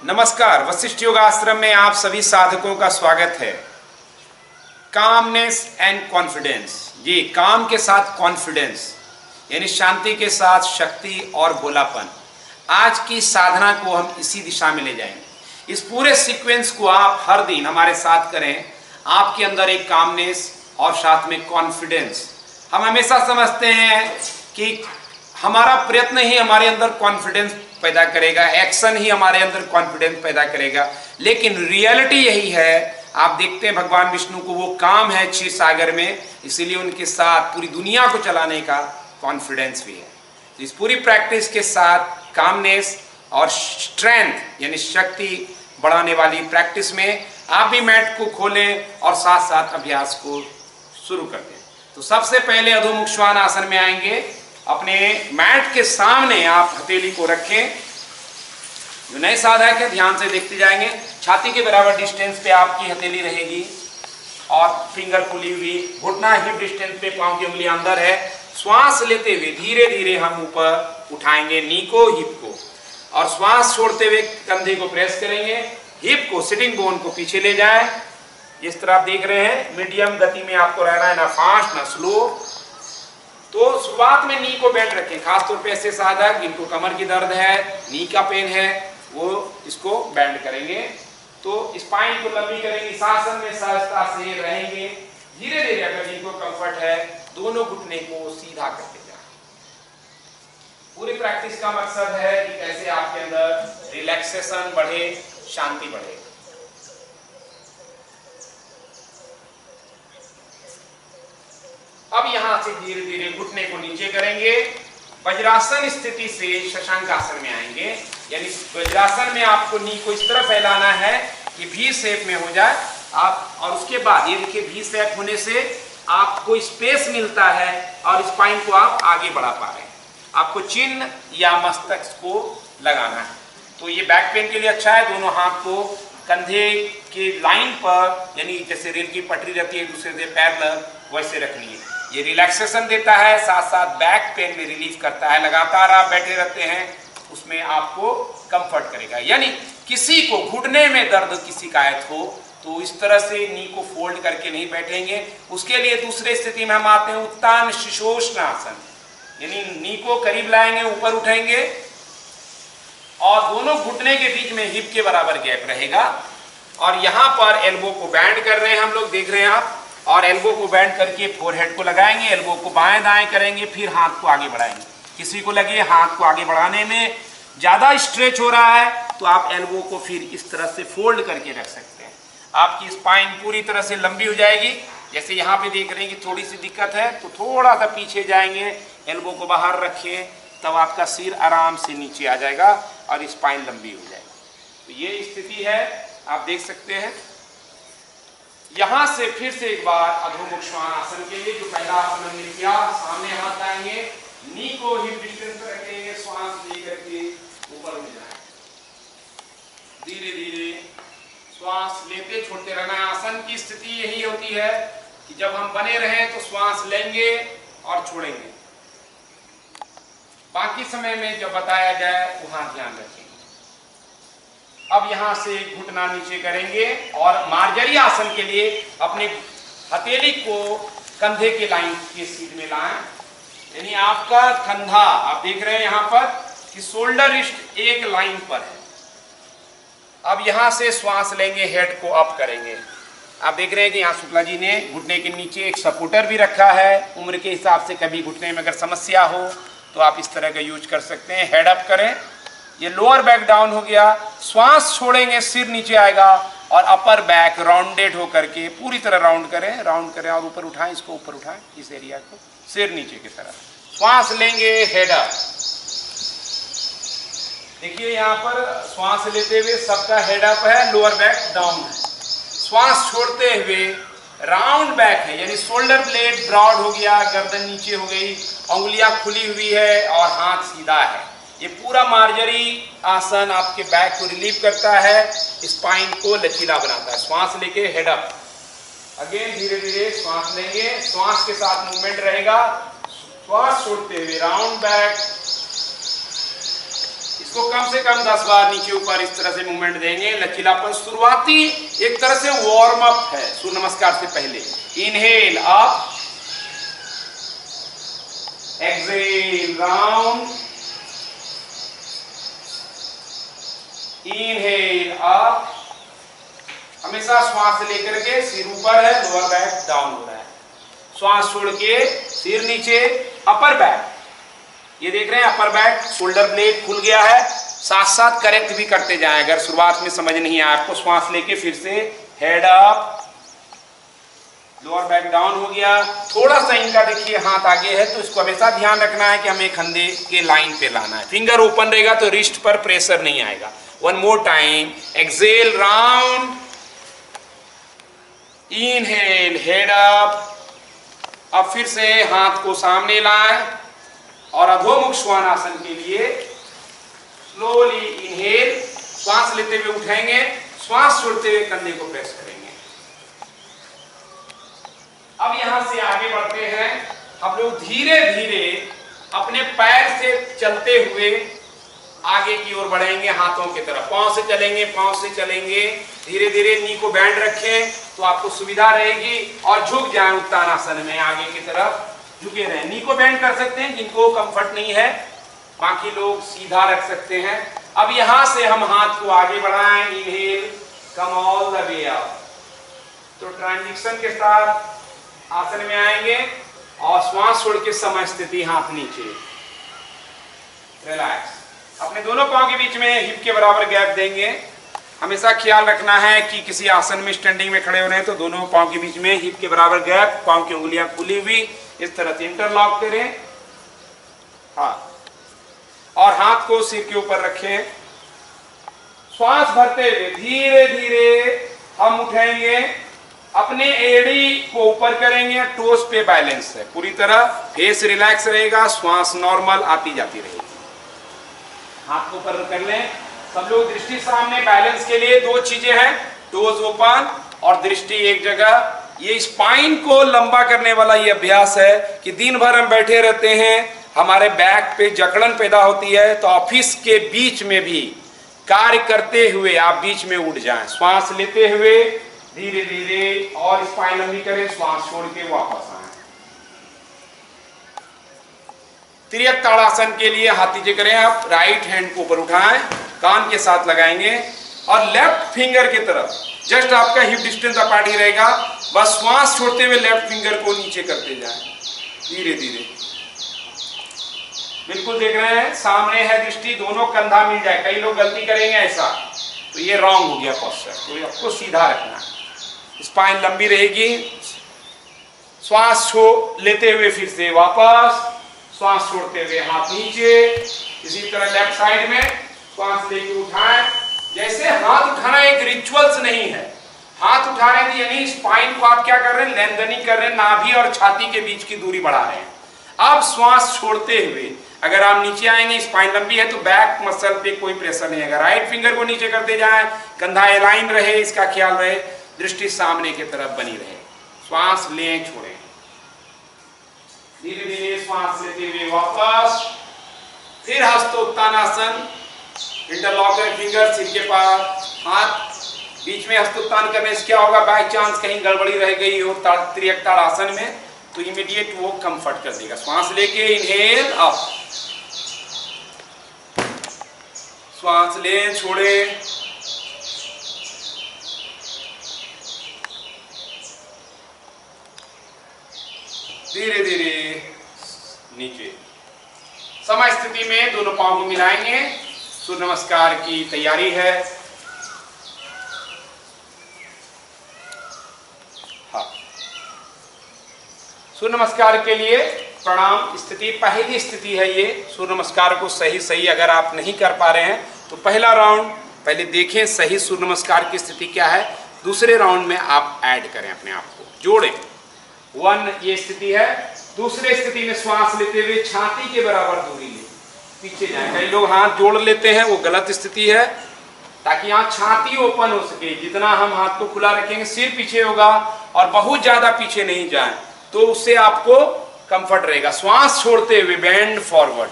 नमस्कार, वशिष्ठ योगाश्रम में आप सभी साधकों का स्वागत है। कामनेस एंड कॉन्फिडेंस, ये काम के साथ कॉन्फिडेंस यानी शांति के साथ शक्ति और भोलापन। आज की साधना को हम इसी दिशा में ले जाएंगे। इस पूरे सीक्वेंस को आप हर दिन हमारे साथ करें। आपके अंदर एक कामनेस और साथ में कॉन्फिडेंस। हम हमेशा समझते हैं कि हमारा प्रयत्न ही हमारे अंदर कॉन्फिडेंस पैदा करेगा, एक्शन ही हमारे अंदर कॉन्फिडेंस पैदा करेगा, लेकिन रियलिटी यही है। आप देखते हैं भगवान विष्णु को वो काम है क्षीर सागर में, इसीलिए उनके साथ पूरी दुनिया को चलाने का कॉन्फिडेंस भी है। तो इस पूरी प्रैक्टिस के साथ कामनेस और स्ट्रेंथ यानी शक्ति बढ़ाने वाली प्रैक्टिस में आप भी मैट को खोलें और साथ साथ अभ्यास को शुरू कर दें। तो सबसे पहले अधोमुख श्वान आसन में आएंगे। अपने मैट के सामने आप हथेली को रखें। जो नए साधक है ध्यान से देखते जाएंगे। छाती के बराबर डिस्टेंस पे आपकी हथेली रहेगी और फिंगर खुली हुई, घुटना हिप डिस्टेंस पे, पांव की उंगली अंदर है। श्वास लेते हुए धीरे धीरे हम ऊपर उठाएंगे नी को, हिप को, और श्वास छोड़ते हुए कंधे को प्रेस करेंगे। हिप को, सिटिंग बोन को पीछे ले जाए। जिस तरह आप देख रहे हैं मीडियम गति में आपको रहना है, ना फास्ट ना स्लो। तो शुरुआत में नी को बेंड रखें। खासतौर पे ऐसे साधक जिनको कमर की दर्द है, नी का पेन है, वो इसको बेंड करेंगे। तो स्पाइन को लंबी करेंगे, इस आसन में सहजता से रहेंगे। धीरे धीरे अगर जिनको कंफर्ट है दोनों घुटने को सीधा करते जाएं। पूरी प्रैक्टिस का मकसद है कि कैसे आपके अंदर रिलैक्सेशन बढ़े, शांति बढ़े। अब यहां से धीरे धीरे घुटने को नीचे करेंगे। वज्रासन स्थिति से शशांक आसन में आएंगे। यानी वज्रासन में आपको नी को इस तरह फैलाना है कि वी शेप में हो जाए आप, और उसके बाद ये देखिए वी शेप होने से आपको स्पेस मिलता है और स्पाइन को आप आगे बढ़ा पा रहे हैं। आपको चिन्ह या मस्तक को लगाना है। तो ये बैक पेन के लिए अच्छा है। दोनों हाथ को कंधे की लाइन पर, यानी जैसे रेल की पटरी रहती है एक दूसरे से पैरेलल, वैसे रखनी है। ये रिलैक्सेशन देता है, साथ साथ बैक पेन में रिलीफ करता है। लगातार आप बैठे रहते हैं उसमें आपको कंफर्ट करेगा। यानी किसी को घुटने में दर्द की शिकायत हो तो इस तरह से नी को फोल्ड करके नहीं बैठेंगे। उसके लिए दूसरे स्थिति में हम आते हैं उत्तान शिशोष्ण आसन। यानी नी को करीब लाएंगे, ऊपर उठेंगे और दोनों घुटने के बीच में हिप के बराबर गैप रहेगा। और यहाँ पर एल्बो को बैंड कर रहे हैं हम लोग, देख रहे हैं आप, और एल्बो को बैंड करके फोरहेड को लगाएंगे। एल्बो को बाएं दाएं करेंगे, फिर हाथ को आगे बढ़ाएंगे। किसी को लगे हाथ को आगे बढ़ाने में ज्यादा स्ट्रेच हो रहा है तो आप एल्बो को फिर इस तरह से फोल्ड करके रख सकते हैं। आपकी स्पाइन पूरी तरह से लंबी हो जाएगी। जैसे यहाँ पे देख रहे हैं कि थोड़ी सी दिक्कत है तो थोड़ा सा पीछे जाएंगे, एल्बो को बाहर रखें, तब आपका सिर आराम से नीचे आ जाएगा और स्पाइन लंबी हो जाएगी। तो ये स्थिति है, आप देख सकते हैं। यहां से फिर से एक बार अधोमुख श्वान आसन के लिए जो पहला आसन हमने किया, सामने हाथ आएंगे, नी को हिप डिस्टेंस पर रखेंगे, श्वास लेकर के ऊपर उठ जाए। धीरे धीरे श्वास लेते छोड़ते रहना। आसन की स्थिति यही होती है कि जब हम बने रहें तो श्वास लेंगे और छोड़ेंगे। बाकी समय में जब बताया जाए वहां ध्यान रखेंगे। अब यहां से घुटना नीचे करेंगे और मार्जरी आसन के लिए अपने हथेली को कंधे के लाइन के सीध में लाएं। यानी आपका कंधा, आप देख रहे हैं यहां पर कि शोल्डर रिस्ट एक लाइन पर है। अब यहां से श्वास लेंगे, हेड को अप करेंगे। आप देख रहे हैं कि यहाँ शुक्ला जी ने घुटने के नीचे एक सपोर्टर भी रखा है। उम्र के हिसाब से कभी घुटने में अगर समस्या हो तो आप इस तरह का यूज कर सकते हैं। हेड अप करें, ये लोअर बैक डाउन हो गया। श्वास छोड़ेंगे, सिर नीचे आएगा और अपर बैक राउंडेड होकर के पूरी तरह राउंड करें और ऊपर उठाएं, इसको ऊपर उठाएं, इस एरिया को, सिर नीचे की तरफ। श्वास लेंगे, हेड अप। देखिए यहाँ पर श्वास लेते हुए सबका हेड अप है, लोअर बैक डाउन है। श्वास छोड़ते हुए राउंड बैक है, यानी शोल्डर ब्लेड ब्रॉड हो गया, गर्दन नीचे हो गई, उंगलियां खुली हुई है और हाथ सीधा है। ये पूरा मार्जरी आसन आपके बैक को रिलीव करता है, स्पाइन को लचीला बनाता है। श्वास लेके हेड अप, अगेन धीरे धीरे श्वास लेंगे, श्वास के साथ मूवमेंट रहेगा। श्वास छोड़ते हुए राउंड बैक, इसको कम से कम 10 बार नीचे ऊपर इस तरह से मूवमेंट देंगे। लचीलापन शुरुआती एक तरह से वार्म अप है सूर्य नमस्कार से पहले। Inhale up, exhale round, inhale up. हमेशा श्वास लेकर के सिर ऊपर है, लोअर बैक डाउन हो रहा है। श्वास छोड़ के सिर नीचे, अपर बैक, ये देख रहे हैं अपर बैक, शोल्डर ब्लेड खुल गया है। साथ साथ करेक्ट भी करते जाएं अगर शुरुआत में समझ नहीं आया आपको। श्वास लेके फिर से head up, lower back down हो गया। थोड़ा सा इनका देखिए हाथ आगे है तो इसको हमेशा ध्यान रखना है कि हमें कंधे के लाइन पे लाना है। फिंगर ओपन रहेगा तो रिस्ट पर प्रेशर नहीं आएगा। One more time, exhale round, inhale head up. अब फिर से हाथ को सामने लाएं और अधोमुख श्वानासन के लिए स्लोली इनहेल, श्वास लेते हुए उठाएंगे, श्वास छोड़ते हुए कंधे को प्रेस करेंगे। अब यहां से आगे बढ़ते हैं। हम लोग धीरे धीरे अपने पैर से चलते हुए आगे की ओर बढ़ेंगे, हाथों की तरफ। पांव से चलेंगे, पांव से चलेंगे, धीरे धीरे नी को बैंड रखें तो आपको सुविधा रहेगी। और झुक जाएं उत्तानासन में, आगे की तरफ झुके रहें। नी को बैंड कर सकते हैं जिनको कंफर्ट नहीं है, बाकी लोग सीधा रख सकते हैं। अब यहां से हम हाथ को आगे बढ़ाएं, inhale come all the way up. तो ट्रांजिशन के साथ आसन में आएंगे और श्वास छोड़ के समय स्थिति, हाथ नीचे, रिलैक्स। अपने दोनों पांव के बीच में हिप के बराबर गैप देंगे। हमेशा ख्याल रखना है कि किसी आसन में स्टैंडिंग में खड़े हो रहे हैं तो दोनों पांव के बीच में हिप के बराबर गैप, पांव की उंगलियां खुली हुई इस तरह से इंटरलॉक करें। हाँ, और हाथ को सिर के ऊपर रखें। श्वास भरते हुए धीरे धीरे हम उठेंगे, अपने एड़ी को ऊपर करेंगे, टोस पे बैलेंस है पूरी तरह, फेस रिलैक्स रहेगा, श्वास नॉर्मल आती जाती रहेगी। हाथ को ऊपर कर लें। सब लोग दृष्टि सामने। बैलेंस के लिए दो चीजें हैं, टोज ओपन और दृष्टि एक जगह। ये स्पाइन को लंबा करने वाला ये अभ्यास है कि दिन भर हम बैठे रहते हैं, हमारे बैक पे जकड़न पैदा होती है। तो ऑफिस के बीच में भी कार्य करते हुए आप बीच में उठ जाएं। श्वास लेते हुए धीरे धीरे और स्पाइन लंबी करें, श्वास छोड़ के वापस आए। तिर्यक ताड़ासन के लिए हाथ नीचे करें। आप राइट हैंड को ऊपर उठाएं, कान के साथ लगाएंगे और लेफ्ट फिंगर की तरफ जस्ट आपका हिप डिस्टेंस अपार्ट ही रहेगा। बस श्वास छोड़ते हुए लेफ्ट फिंगर को नीचे करते जाएं धीरे धीरे। बिल्कुल देख रहे हैं सामने है दृष्टि, दोनों कंधा मिल जाए। कई लोग गलती करेंगे ऐसा, तो ये रॉन्ग हो गया पोस्चर। तो आपको सीधा रखना है, स्पाइन लंबी रहेगी। श्वास लेते हुए फिर से वापस, श्वास छोड़ते हुए हाथ नीचे। इसी तरह लेफ्ट साइड में श्वास लेके उठाएं। जैसे हाथ उठाना एक रिचुअल्स नहीं है, हाथ उठाने की यानी स्पाइन को आप क्या कर रहे हैं, लेंथनिंग कर रहे हैं, नाभि और छाती के बीच की दूरी बढ़ा रहे हैं। अब श्वास छोड़ते हुए अगर आप नीचे आएंगे, स्पाइन लंबी है तो बैक मसल पे कोई प्रेशर नहीं है। राइट फिंगर को नीचे करते जाएं, कंधा अलाइन रहे, इसका ख्याल रहे, दृष्टि सामने की तरफ बनी रहे। श्वास लें, छोड़ें, धीरे धीरे श्वास लेते हुए वापस। फिर हस्तोत्तानासन, इंटरलॉक करें फिंगर सिर के पास, हाथ बीच में हस्तोत्तान करने से क्या होगा, बाय चांस कहीं गड़बड़ी रह गई हो तिर्यक ताड़ासन में तो इमीडिएट वो कंफर्ट कर देगा। श्वास लेके इनहेल अप, श्वास लें, छोड़ें, धीरे धीरे नीचे। समय स्थिति में दोनों पांव को मिलाएंगे। सूर्य नमस्कार की तैयारी है। हाँ, सूर्य नमस्कार के लिए प्रणाम स्थिति, पहली स्थिति है ये। सूर्य नमस्कार को सही अगर आप नहीं कर पा रहे हैं तो पहला राउंड पहले देखें सही सूर्य नमस्कार की स्थिति क्या है, दूसरे राउंड में आप ऐड करें, अपने आप को जोड़ें। 1 ये स्थिति है। दूसरे स्थिति में श्वास लेते हुए छाती के बराबर दूरी ले, पीछे जाए। कई लोग हाथ जोड़ लेते हैं, वो गलत स्थिति है। ताकि यहाँ छाती ओपन हो सके, जितना हम हाथ को खुला रखेंगे सिर पीछे होगा और बहुत ज्यादा पीछे नहीं जाए तो उससे आपको कंफर्ट रहेगा। श्वास छोड़ते हुए बेंड फॉरवर्ड,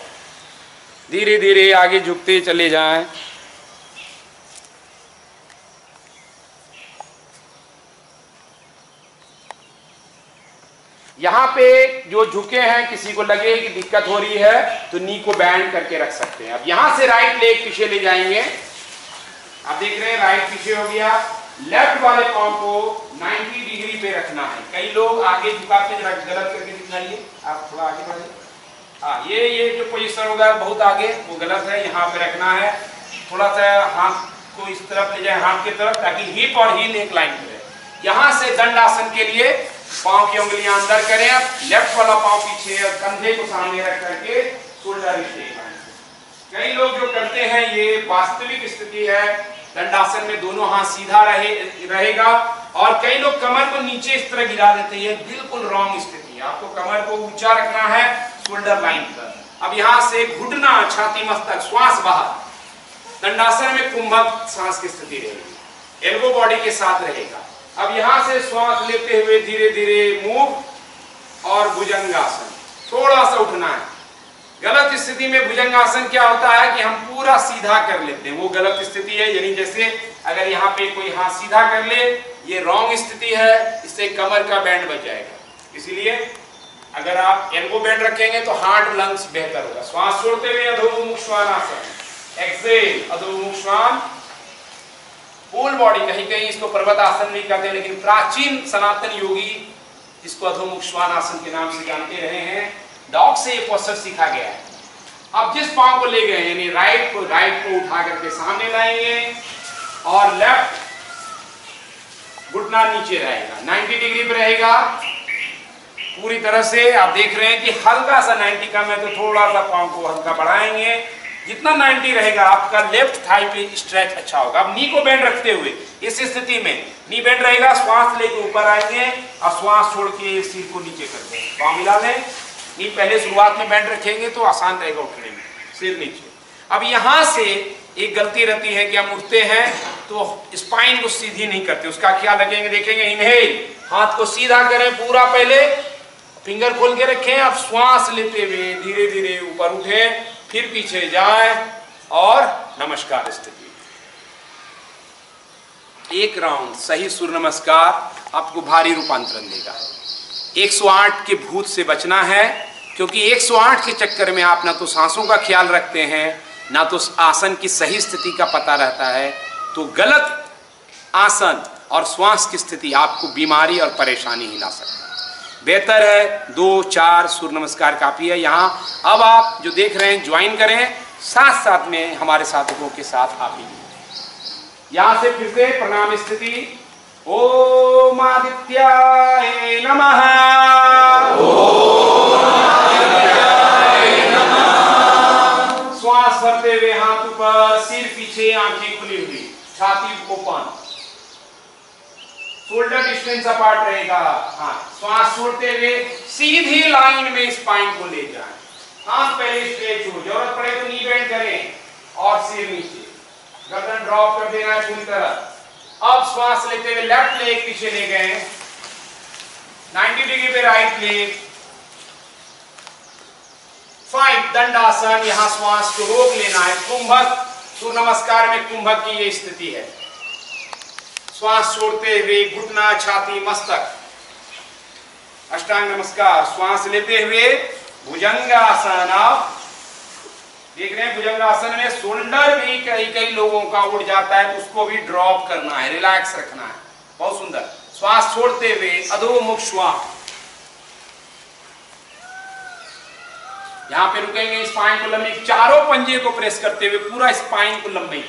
धीरे धीरे आगे झुकते चले जाएं। यहाँ पे जो झुके हैं, किसी को लगे कि दिक्कत हो रही है तो नी को बैंड करके रख सकते हैं। अब यहां से राइट लेग पीछे ले जाएंगे। आप देख रहे हैं राइट पीछे हो गया। लेफ्ट वाले पांव को 90 डिग्री पे रखना है। कई लोग आगे झुकाते हैं, गलत करके दिखाइए, आप थोड़ा आगे बढ़िए। हाँ, ये जो पोजीशन होगा बहुत आगे, वो गलत है। यहाँ पे रखना है, थोड़ा सा हाथ को इस तरफ ले जाए, हाथ की तरफ, ताकि हिप और हील एक लाइन पे रहे। यहाँ से दंडासन के लिए पांव की उंगलियां अंदर करें, लेफ्ट वाला पांव पीछे और कंधे को सामने रख करके शोल्डर स्ट्रेट। कई लोग जो करते हैं, ये वास्तविक स्थिति है, दंडासन में दोनों हाथ सीधा रहेगा, और कई लोग कमर को नीचे इस तरह गिरा देते हैं। ये बिल्कुल रॉन्ग स्थिति है। आपको कमर को ऊंचा रखना है शोल्डर लाइन पर। अब यहां से घुटना, छाती, मस्तक, श्वास बाहर। दंडासन में कुंभक सांस की स्थिति रहेगी, एल्बो बॉडी के साथ रहेगा। अब यहां से श्वास लेते हुए धीरे धीरे मूव और भुजंगासन, थोड़ा सा उठना है। गलत स्थिति में भुजंगासन क्या होता है कि हम पूरा सीधा कर लेते हैं, वो गलत स्थिति है। यानी जैसे अगर यहाँ पे कोई हाथ सीधा कर ले, ये रॉन्ग स्थिति है, इससे कमर का बैंड बच जाएगा। इसीलिए अगर आप एल्बो बैंड रखेंगे तो हार्ट लंग्स बेहतर होगा। श्वास छोड़ते हुए अधोमुख श्वानासन, एक्सेल अधोमुख श्वान, फुल बॉडी। कहीं कहीं इसको पर्वत आसन नहीं कहते, लेकिन प्राचीन सनातन योगी इसको अधोमुख श्वान आसन के नाम से जानते रहे हैं। डॉग से ये पोस्चर सीखा गया है। अब जिस पांव को ले गए, यानी राइट को उठा करके सामने लाएंगे, और लेफ्ट घुटना नीचे रहेगा, 90 डिग्री पे रहेगा पूरी तरह से। आप देख रहे हैं कि हल्का सा 90 कम है, तो थोड़ा सा पांव को हल्का बढ़ाएंगे। जितना 90 रहेगा, आपका लेफ्ट थाई पे स्ट्रेच अच्छा होगा। अब नी को बैंड रखते हुए इस स्थिति में नी बैंड रहेगा, श्वास लेके ऊपर आएंगे और श्वास छोड़ के सिर को नीचे कर देंगे, पांव मिला लें। नी पहले शुरुआत में बैंड रखेंगे तो आसान रहेगा उठने में, सिर नीचे। अब यहां से एक गलती रहती है कि हम उठते हैं तो स्पाइन को सीधी नहीं करते, उसका ख्याल रखेंगे। देखेंगे, इनहेल, हाथ को सीधा करें पूरा, पहले फिंगर खोल के रखें। अब श्वास लेते हुए धीरे धीरे ऊपर उठें, फिर पीछे जाए और नमस्कार स्थिति। एक राउंड सही सूर्य नमस्कार आपको भारी रूपांतरण देगा। 108 के भूत से बचना है, क्योंकि 108 के चक्कर में आप ना तो सांसों का ख्याल रखते हैं, ना तो आसन की सही स्थिति का पता रहता है। तो गलत आसन और श्वास की स्थिति आपको बीमारी और परेशानी ही ला सकता है। बेहतर है 2-4 सूर्य नमस्कार काफी है। यहाँ अब आप जो देख रहे हैं ज्वाइन करें, साथ साथ में हमारे साधकों के साथ आप ही। यहाँ से फिर से प्रणाम स्थिति। ओम आदित्याय नमः, श्वास भरते हुए हाथ ऊपर, सिर पीछे, आंखें खुली हुई, छाती ओपन, शोल्डर डिस्टेंस अपार्ट रहेगा। हाँ, श्वास छोड़ते हुए सीधी लाइन में स्पाइन को ले जाएं। हाथ पहले स्ट्रेच हो, जरूरत पड़े तो नी बेंड करें और सिर नीचे, गर्दन ड्रॉप कर देना है पूरी तरह। अब श्वास लेते हुए लेफ्ट लेग पीछे ले गए, 90 डिग्री पे राइट लेग, 5 दंडासन। यहां श्वास को रोक लेना है। कुंभक, सूर्य नमस्कार में कुंभक की ये स्थिति है। श्वास छोड़ते हुए घुटना, छाती, मस्तक, अष्टांग नमस्कार। श्वास लेते हुए भुजंगासन। आप देख रहे हैं भुजंगासन में शोल्डर भी कई लोगों का उठ जाता है, तो उसको भी ड्रॉप करना है, रिलैक्स रखना है। बहुत सुंदर। श्वास छोड़ते हुए अधोमुख श्वास, यहां पे रुकेंगे, स्पाइन को लंबी, चारों पंजे को प्रेस करते हुए पूरा स्पाइन को लंबी।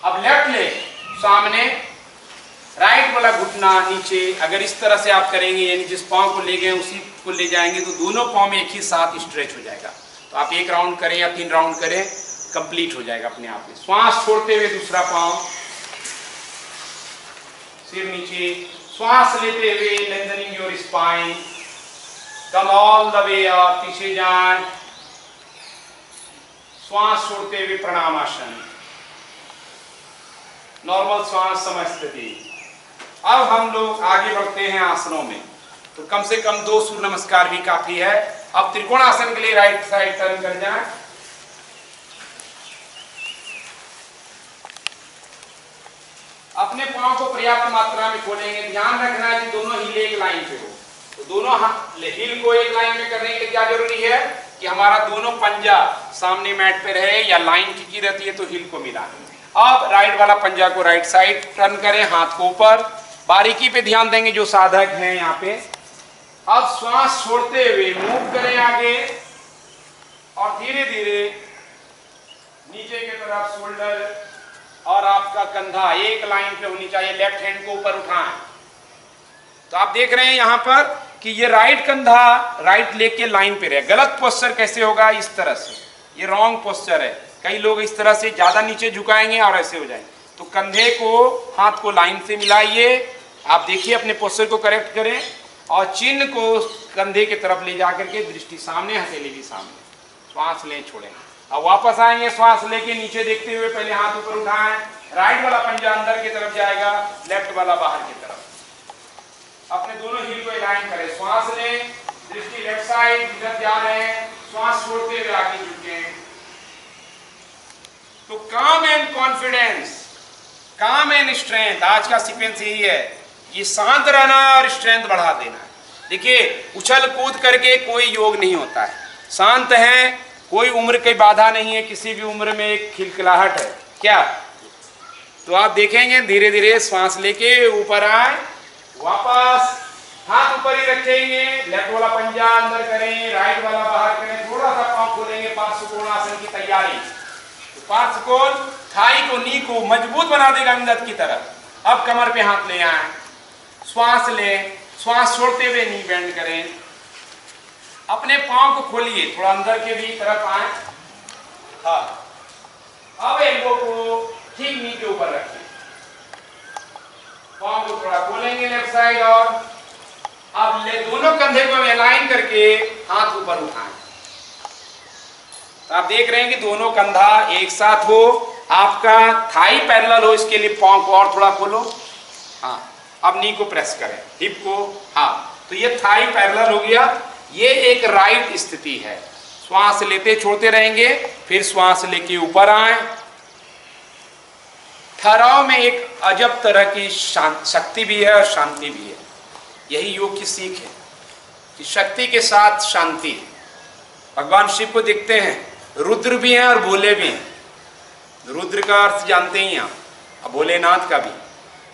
अब लेफ्ट लेग सामने, राइट वाला घुटना नीचे। अगर इस तरह से आप करेंगे, यानी जिस पांव को ले गए उसी को ले जाएंगे, तो दोनों पांव में एक ही साथ स्ट्रेच हो जाएगा। तो आप 1 राउंड करें या 3 राउंड करें, कंप्लीट हो जाएगा अपने आप में। श्वास छोड़ते हुए दूसरा पांव, सिर नीचे, श्वास लेते हुए lengthening your spine, come all the way up, पीछे जाएं। श्वास छोड़ते हुए प्रणामासन, नॉर्मल श्वास, समस्थिति। अब हम लोग आगे बढ़ते हैं आसनों में, तो कम से कम 2 सूर्य नमस्कार भी काफी है। अब त्रिकोणासन के लिए राइट साइड टर्न कर जाएं। अपने पांव को पर्याप्त मात्रा में खोलेंगे। ध्यान रखना है कि दोनों हील एक लाइन पे हो। तो दोनों हील को एक लाइन में करने के लिए क्या जरूरी है कि हमारा दोनों पंजा सामने मैट पे रहे या लाइन खींची रहती है तो हील को मिला। अब राइट वाला पंजा को राइट साइड टर्न करें, हाथ को ऊपर, बारीकी पे ध्यान देंगे जो साधक हैं यहाँ पे। अब श्वास छोड़ते हुए मूव करें आगे और धीरे धीरे नीचे की तरफ शोल्डर और आपका कंधा एक लाइन पे होनी चाहिए। लेफ्ट हैंड को ऊपर उठाएं। तो आप देख रहे हैं यहाँ पर कि ये राइट कंधा राइट लेग के लाइन पे रहे। गलत पोस्चर कैसे होगा, इस तरह से, ये रॉन्ग पोस्चर है। कई लोग इस तरह से ज्यादा नीचे झुकाएंगे और ऐसे हो जाएंगे। तो कंधे को हाथ को लाइन से मिलाइए। आप देखिए अपने पोस्चर को करेक्ट करें और चिन्ह को कंधे की तरफ ले जाकर के दृष्टि सामने, हथेली भी सामने। श्वास लें, छोड़ें। अब वापस आएंगे, श्वास लेके नीचे देखते हुए पहले हाथ ऊपर उठाएं। राइट वाला पंजा अंदर की तरफ जाएगा, लेफ्ट वाला बाहर की तरफ। अपने दोनों हील को अलाइन करें। श्वास लें, दृष्टि लेफ्ट साइड, इधर जा रहे हैं। श्वास छोड़ते हुए आगे झुकें। तो काम एंड कॉन्फिडेंस, काम एंड स्ट्रेंथ, आज का सीक्वेंस यही है। ये शांत रहना और स्ट्रेंथ बढ़ा देना। देखिए उछल कूद करके कोई योग नहीं होता है। शांत है, कोई उम्र की बाधा नहीं है, किसी भी उम्र में एक खिलखिलाहट है क्या। तो आप देखेंगे धीरे धीरे श्वास लेके ऊपर आए, वापस हाथ ऊपर ही रखेंगे। लेफ्ट वाला पंजा अंदर करें, राइट वाला बाहर करें। थोड़ा सा पांव खोलेंगे, पार्श्वकोणासन की तैयारी। तो पार्श्वकोण थाई को, नी को मजबूत बना देगा अंदर की तरफ। अब कमर पे हाथ ले आए, श्वास लें, श्वास छोड़ते हुए नी बेंड करें। अपने पांव को खोलिए, थोड़ा अंदर के भी तरफ आए। हाँ, अब एल्बो को ठीक नी के ऊपर रखिए। पांव को थोड़ा खोलेंगे लेफ्ट साइड और अब ले दोनों कंधे को अलाइन करके हाथ ऊपर उठाएं। तो आप देख रहे हैं कि दोनों कंधा एक साथ हो, आपका थाई पैरेलल हो। इसके लिए पांव को और थोड़ा खोलो। हाँ, अब नी को प्रेस करें, हिप को। हाँ, तो ये थाई पैरेलल हो गया। ये एक राइट स्थिति है। श्वास लेते छोड़ते रहेंगे, फिर श्वास लेके ऊपर आए। ठहराव में एक अजब तरह की शक्ति भी है और शांति भी है। यही योग की सीख है कि शक्ति के साथ शांति। भगवान शिव को देखते हैं, रुद्र भी हैं और भोले भी हैं। रुद्र का अर्थ जानते ही हैं, और भोलेनाथ का भी।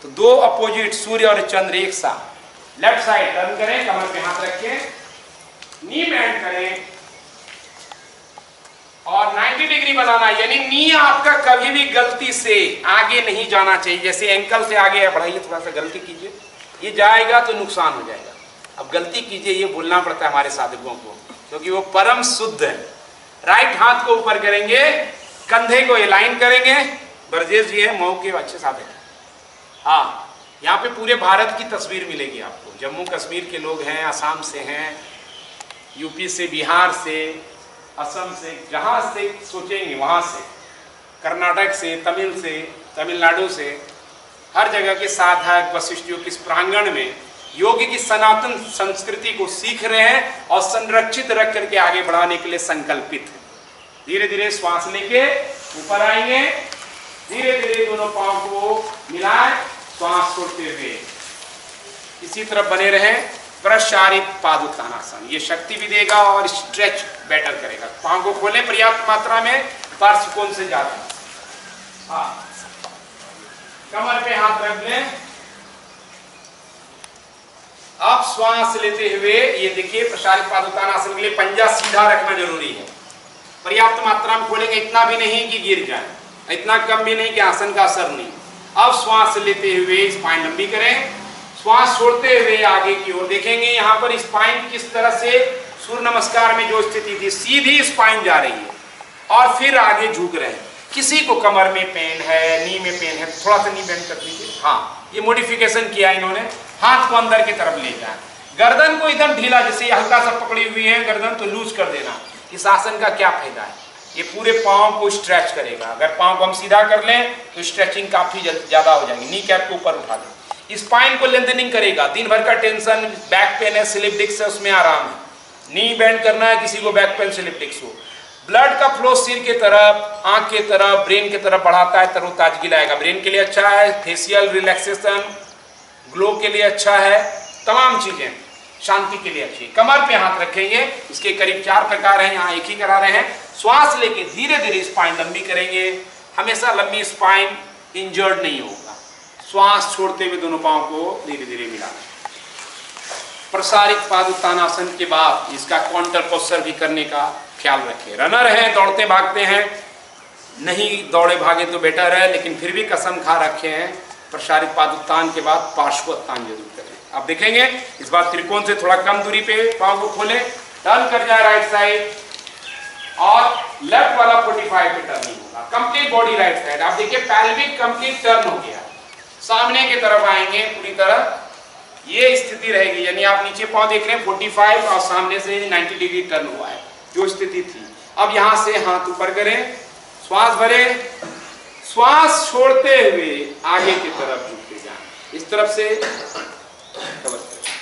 तो दो अपोजिट, सूर्य और चंद्र एक साथ। लेफ्ट साइड टर्न करें, कमर पे हाथ रखें, नी बेंड करें और 90 डिग्री बनाना। यानी नी आपका कभी भी गलती से आगे नहीं जाना चाहिए। जैसे एंकल से आगे बढ़ाइए, थोड़ा सा गलती कीजिए, ये जाएगा तो नुकसान हो जाएगा। अब गलती कीजिए, ये बोलना पड़ता है हमारे साधकों को, क्योंकि वो परम शुद्ध है। राइट हाथ को ऊपर करेंगे, कंधे को अलाइन करेंगे। ब्रजेश जी है, मऊ के अच्छे साधक हैं। हाँ, यहाँ पे पूरे भारत की तस्वीर मिलेगी आपको। जम्मू कश्मीर के लोग हैं, असम से हैं, यूपी से, बिहार से, असम से, जहाँ से सोचेंगे वहाँ से, कर्नाटक से, तमिलनाडु से, हर जगह के साधक वशिष्ठ योग इस प्रांगण में योग की सनातन संस्कृति को सीख रहे हैं और संरक्षित रख करके आगे बढ़ाने के लिए संकल्पित है। धीरे धीरे श्वास लेके ऊपर आएंगे, धीरे धीरे दोनों पांव को मिलाएं, श्वास छोड़ते हुए इसी तरफ बने रहें। प्रसारित पादुत्थानासन, ये शक्ति भी देगा और स्ट्रेच बेटर करेगा। पांव को खोलें पर्याप्त मात्रा में, पार्श्वकोण से ज्यादा। हाँ, कमर पे हाथ रख लें। अब श्वास लेते हुए ये देखिए, प्रसारित पादुत्थानासन के लिए पंजा सीधा रखना जरूरी है। पर्याप्त मात्रा में खोलेंगे, इतना भी नहीं कि गिर जाए, इतना कम भी नहीं कि आसन का असर नहीं। अब श्वास लेते हुए स्पाइन लंबी करें, श्वास छोड़ते हुए आगे की ओर देखेंगे। यहाँ पर स्पाइन किस तरह से सूर्य नमस्कार में जो स्थिति थी, सीधी स्पाइन जा रही है और फिर आगे झुक रहे हैं। किसी को कमर में पेन है, नी में पेन है, थोड़ा सा नी बेंड कर दीजिए। हाँ, ये मॉडिफिकेशन किया इन्होंने। हाथ को अंदर की तरफ ले जाए, गर्दन को एकदम ढीला, जैसे हल्का सा पकड़ी हुई है गर्दन, तो लूज कर देना। इस आसन का क्या फायदा है, ये पूरे पाँव को स्ट्रेच करेगा। अगर पाँव को हम सीधा कर लें तो स्ट्रेचिंग काफी ज्यादा हो जाएगी। नी कैप को ऊपर उठा दें, स्पाइन को लेंथनिंग करेगा। दिन भर का टेंशन, बैक पेन है, स्लिप डिस्क है, उसमें आराम है। नी बेंड करना है, किसी को बैक पेन, स्लिप डिस्क हो, ब्लड का फ्लो सिर के तरफ, आंख के तरफ, ब्रेन के तरफ बढ़ाता है, तरोताजगी लाएगा। ब्रेन के लिए अच्छा है, फेशियल रिलैक्सेशन, ग्लो के लिए अच्छा है, तमाम चीजें शांति के लिए अच्छी है। कमर पे हाथ रखेंगे, इसके करीब 4 प्रकार हैं, यहाँ एक ही करा रहे हैं। श्वास लेके धीरे धीरे स्पाइन लंबी करेंगे। हमेशा लंबी स्पाइन इंजर्ड नहीं होगा। श्वास छोड़ते हुए दोनों पांव को धीरे धीरे मिलाना। प्रसारित पादोत्तानासन के बाद इसका काउंटर पोस्चर भी करने का ख्याल रखें। रनर हैं, दौड़ते भागते हैं, नहीं दौड़े भागे तो बेटर है, लेकिन फिर भी कसम खा रखे हैं प्रसारित पादोत्तान के बाद पार्श्वोत्तान जरूर करें। आप देखेंगे इस बार त्रिकोण से थोड़ा कम दूरी पे पांव को खोले, टर्न कर जाए राइट साइड और लेफ्ट वाला 45 पे टर्निंग होगा। Complete body right side. आप देखिए पैल्विक कंप्लीट टर्न हो गया, सामने की तरफ आएंगे पूरी तरह, ये स्थिति रहेगी। यानी आप नीचे पांव देख रहे हैं 45 और सामने से 90 डिग्री टर्न हुआ है, जो स्थिति थी। अब यहां से हाथ ऊपर करें, श्वास भरे, श्वास छोड़ते हुए आगे की तरफ झुकते जाएं, इस तरफ से कवर करें।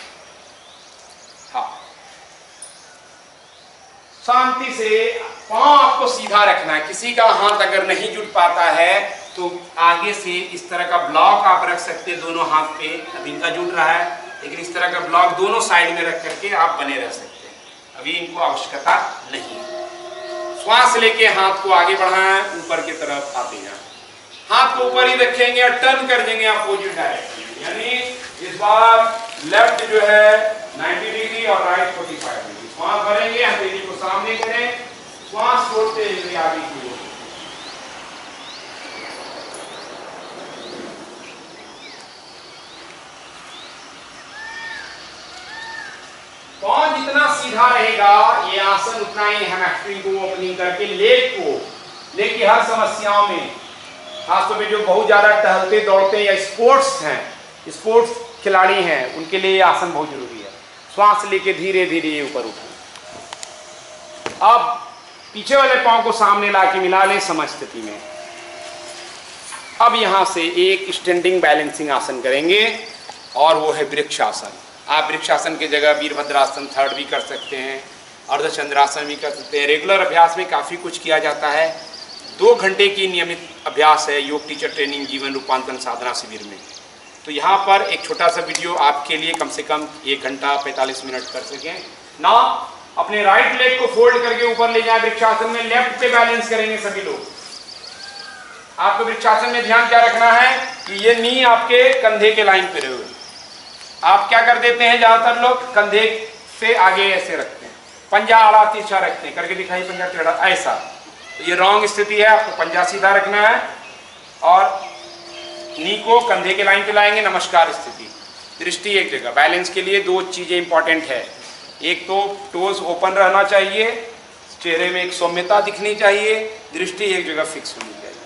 हाँ, शांति से पांव आपको सीधा रखना है। किसी का हाथ अगर नहीं जुट पाता है तो आगे से इस तरह का ब्लॉक आप रख सकते हैं दोनों हाथ पे। अभी इनका जुट रहा है, लेकिन इस तरह का ब्लॉक दोनों साइड में रख करके आप बने रह सकते हैं। अभी इनको आवश्यकता नहीं है। श्वास लेके हाथ को आगे बढ़ाएं, ऊपर की तरफ आते जाएं। हाथ को ऊपर ही रखेंगे और टर्न कर देंगे अपोजिट डायरेक्शन में। यानी इस बार लेफ्ट जो है 90 डिग्री और राइट 45 डिग्री। श्वास भरेंगे, हथेली को सामने करें, श्वास छोड़ते हुए आगे की ओर। पांव जितना सीधा रहेगा ये आसन उतना ही हैमस्ट्रिंग को ओपनिंग करके लेग की हर समस्याओं में, खासतौर पे जो बहुत ज्यादा टहलते दौड़ते या स्पोर्ट्स खिलाड़ी हैं, उनके लिए ये आसन बहुत जरूरी है। श्वास लेके धीरे धीरे ऊपर उठें। अब पीछे वाले पांव को सामने लाके मिला लें सम स्थिति में। अब यहां से एक स्टैंडिंग बैलेंसिंग आसन करेंगे और वो है वृक्षासन। आप वृक्षासन की जगह वीरभद्रासन 3rd भी कर सकते हैं, अर्धचंद्रासन भी कर सकते हैं। रेगुलर अभ्यास में काफ़ी कुछ किया जाता है। 2 घंटे की नियमित अभ्यास है योग टीचर ट्रेनिंग जीवन रूपांतरण साधना शिविर में। तो यहाँ पर एक छोटा सा वीडियो आपके लिए कम से कम 1 घंटा 45 मिनट कर सकें ना। अपने राइट लेग को फोल्ड करके ऊपर ले जाएं वृक्षासन में, लेफ्ट पे बैलेंस करेंगे सभी लोग। आपको वृक्षासन में ध्यान क्या रखना है कि ये नी आपके कंधे के लाइन पे रहे। आप क्या कर देते हैं, ज्यादातर लोग कंधे से आगे ऐसे रखते हैं, पंजा आड़ा तिरछा रखते हैं, करके दिखाई पंजा टेढ़ा ऐसा। तो ये रॉन्ग स्थिति है। आपको पंजा सीधा रखना है और नी को कंधे के लाइन पे लाएंगे, नमस्कार स्थिति। दृष्टि एक जगह। बैलेंस के लिए 2 चीजें इंपॉर्टेंट है। एक तो टोज ओपन रहना चाहिए, चेहरे में एक सौम्यता दिखनी चाहिए, दृष्टि एक जगह फिक्स होनी चाहिए।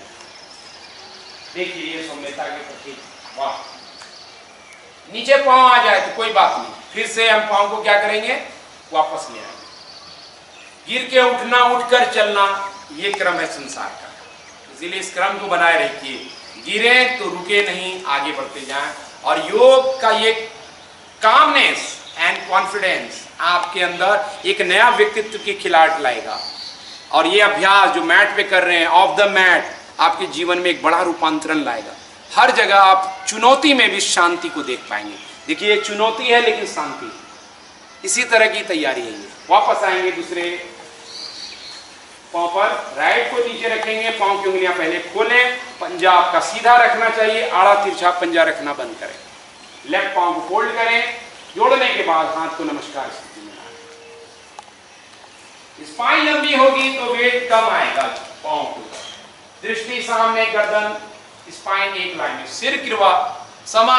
देखिए ये सौम्यता के प्रति, वाह। नीचे पांव आ जाए तो कोई बात नहीं, फिर से हम पांव को क्या करेंगे, वापस ले आएंगे। गिर के उठना, उठकर चलना, ये क्रम है संसार का। इसीलिए इस क्रम को बनाए रखिए। गिरे तो रुके नहीं, आगे बढ़ते जाएं। और योग का ये कामनेस एंड कॉन्फिडेंस आपके अंदर एक नया व्यक्तित्व की खिलाट लाएगा। और ये अभ्यास जो मैट पे कर रहे हैं, ऑफ द मैट, आपके जीवन में एक बड़ा रूपांतरण लाएगा। हर जगह आप चुनौती में भी शांति को देख पाएंगे। देखिए एक चुनौती है लेकिन शांति, इसी तरह की तैयारी है ये। वापस आएंगे दूसरे पांव पर, राइट को नीचे रखेंगे, पांव की उंगलियां पहले खोलें, पंजा आपका सीधा रखना चाहिए, आड़ा तिरछा पंजा रखना बंद करें। लेफ्ट पांव को फोल्ड करें, जोड़ने के बाद हाथ को नमस्कार स्थिति में लाएं। स्पाइन लंबी होगी तो वेट कम आएगा पांव को। दृष्टि सामने, गर्दन स्पाइन एक लाइन में, सिर गिरवा समा,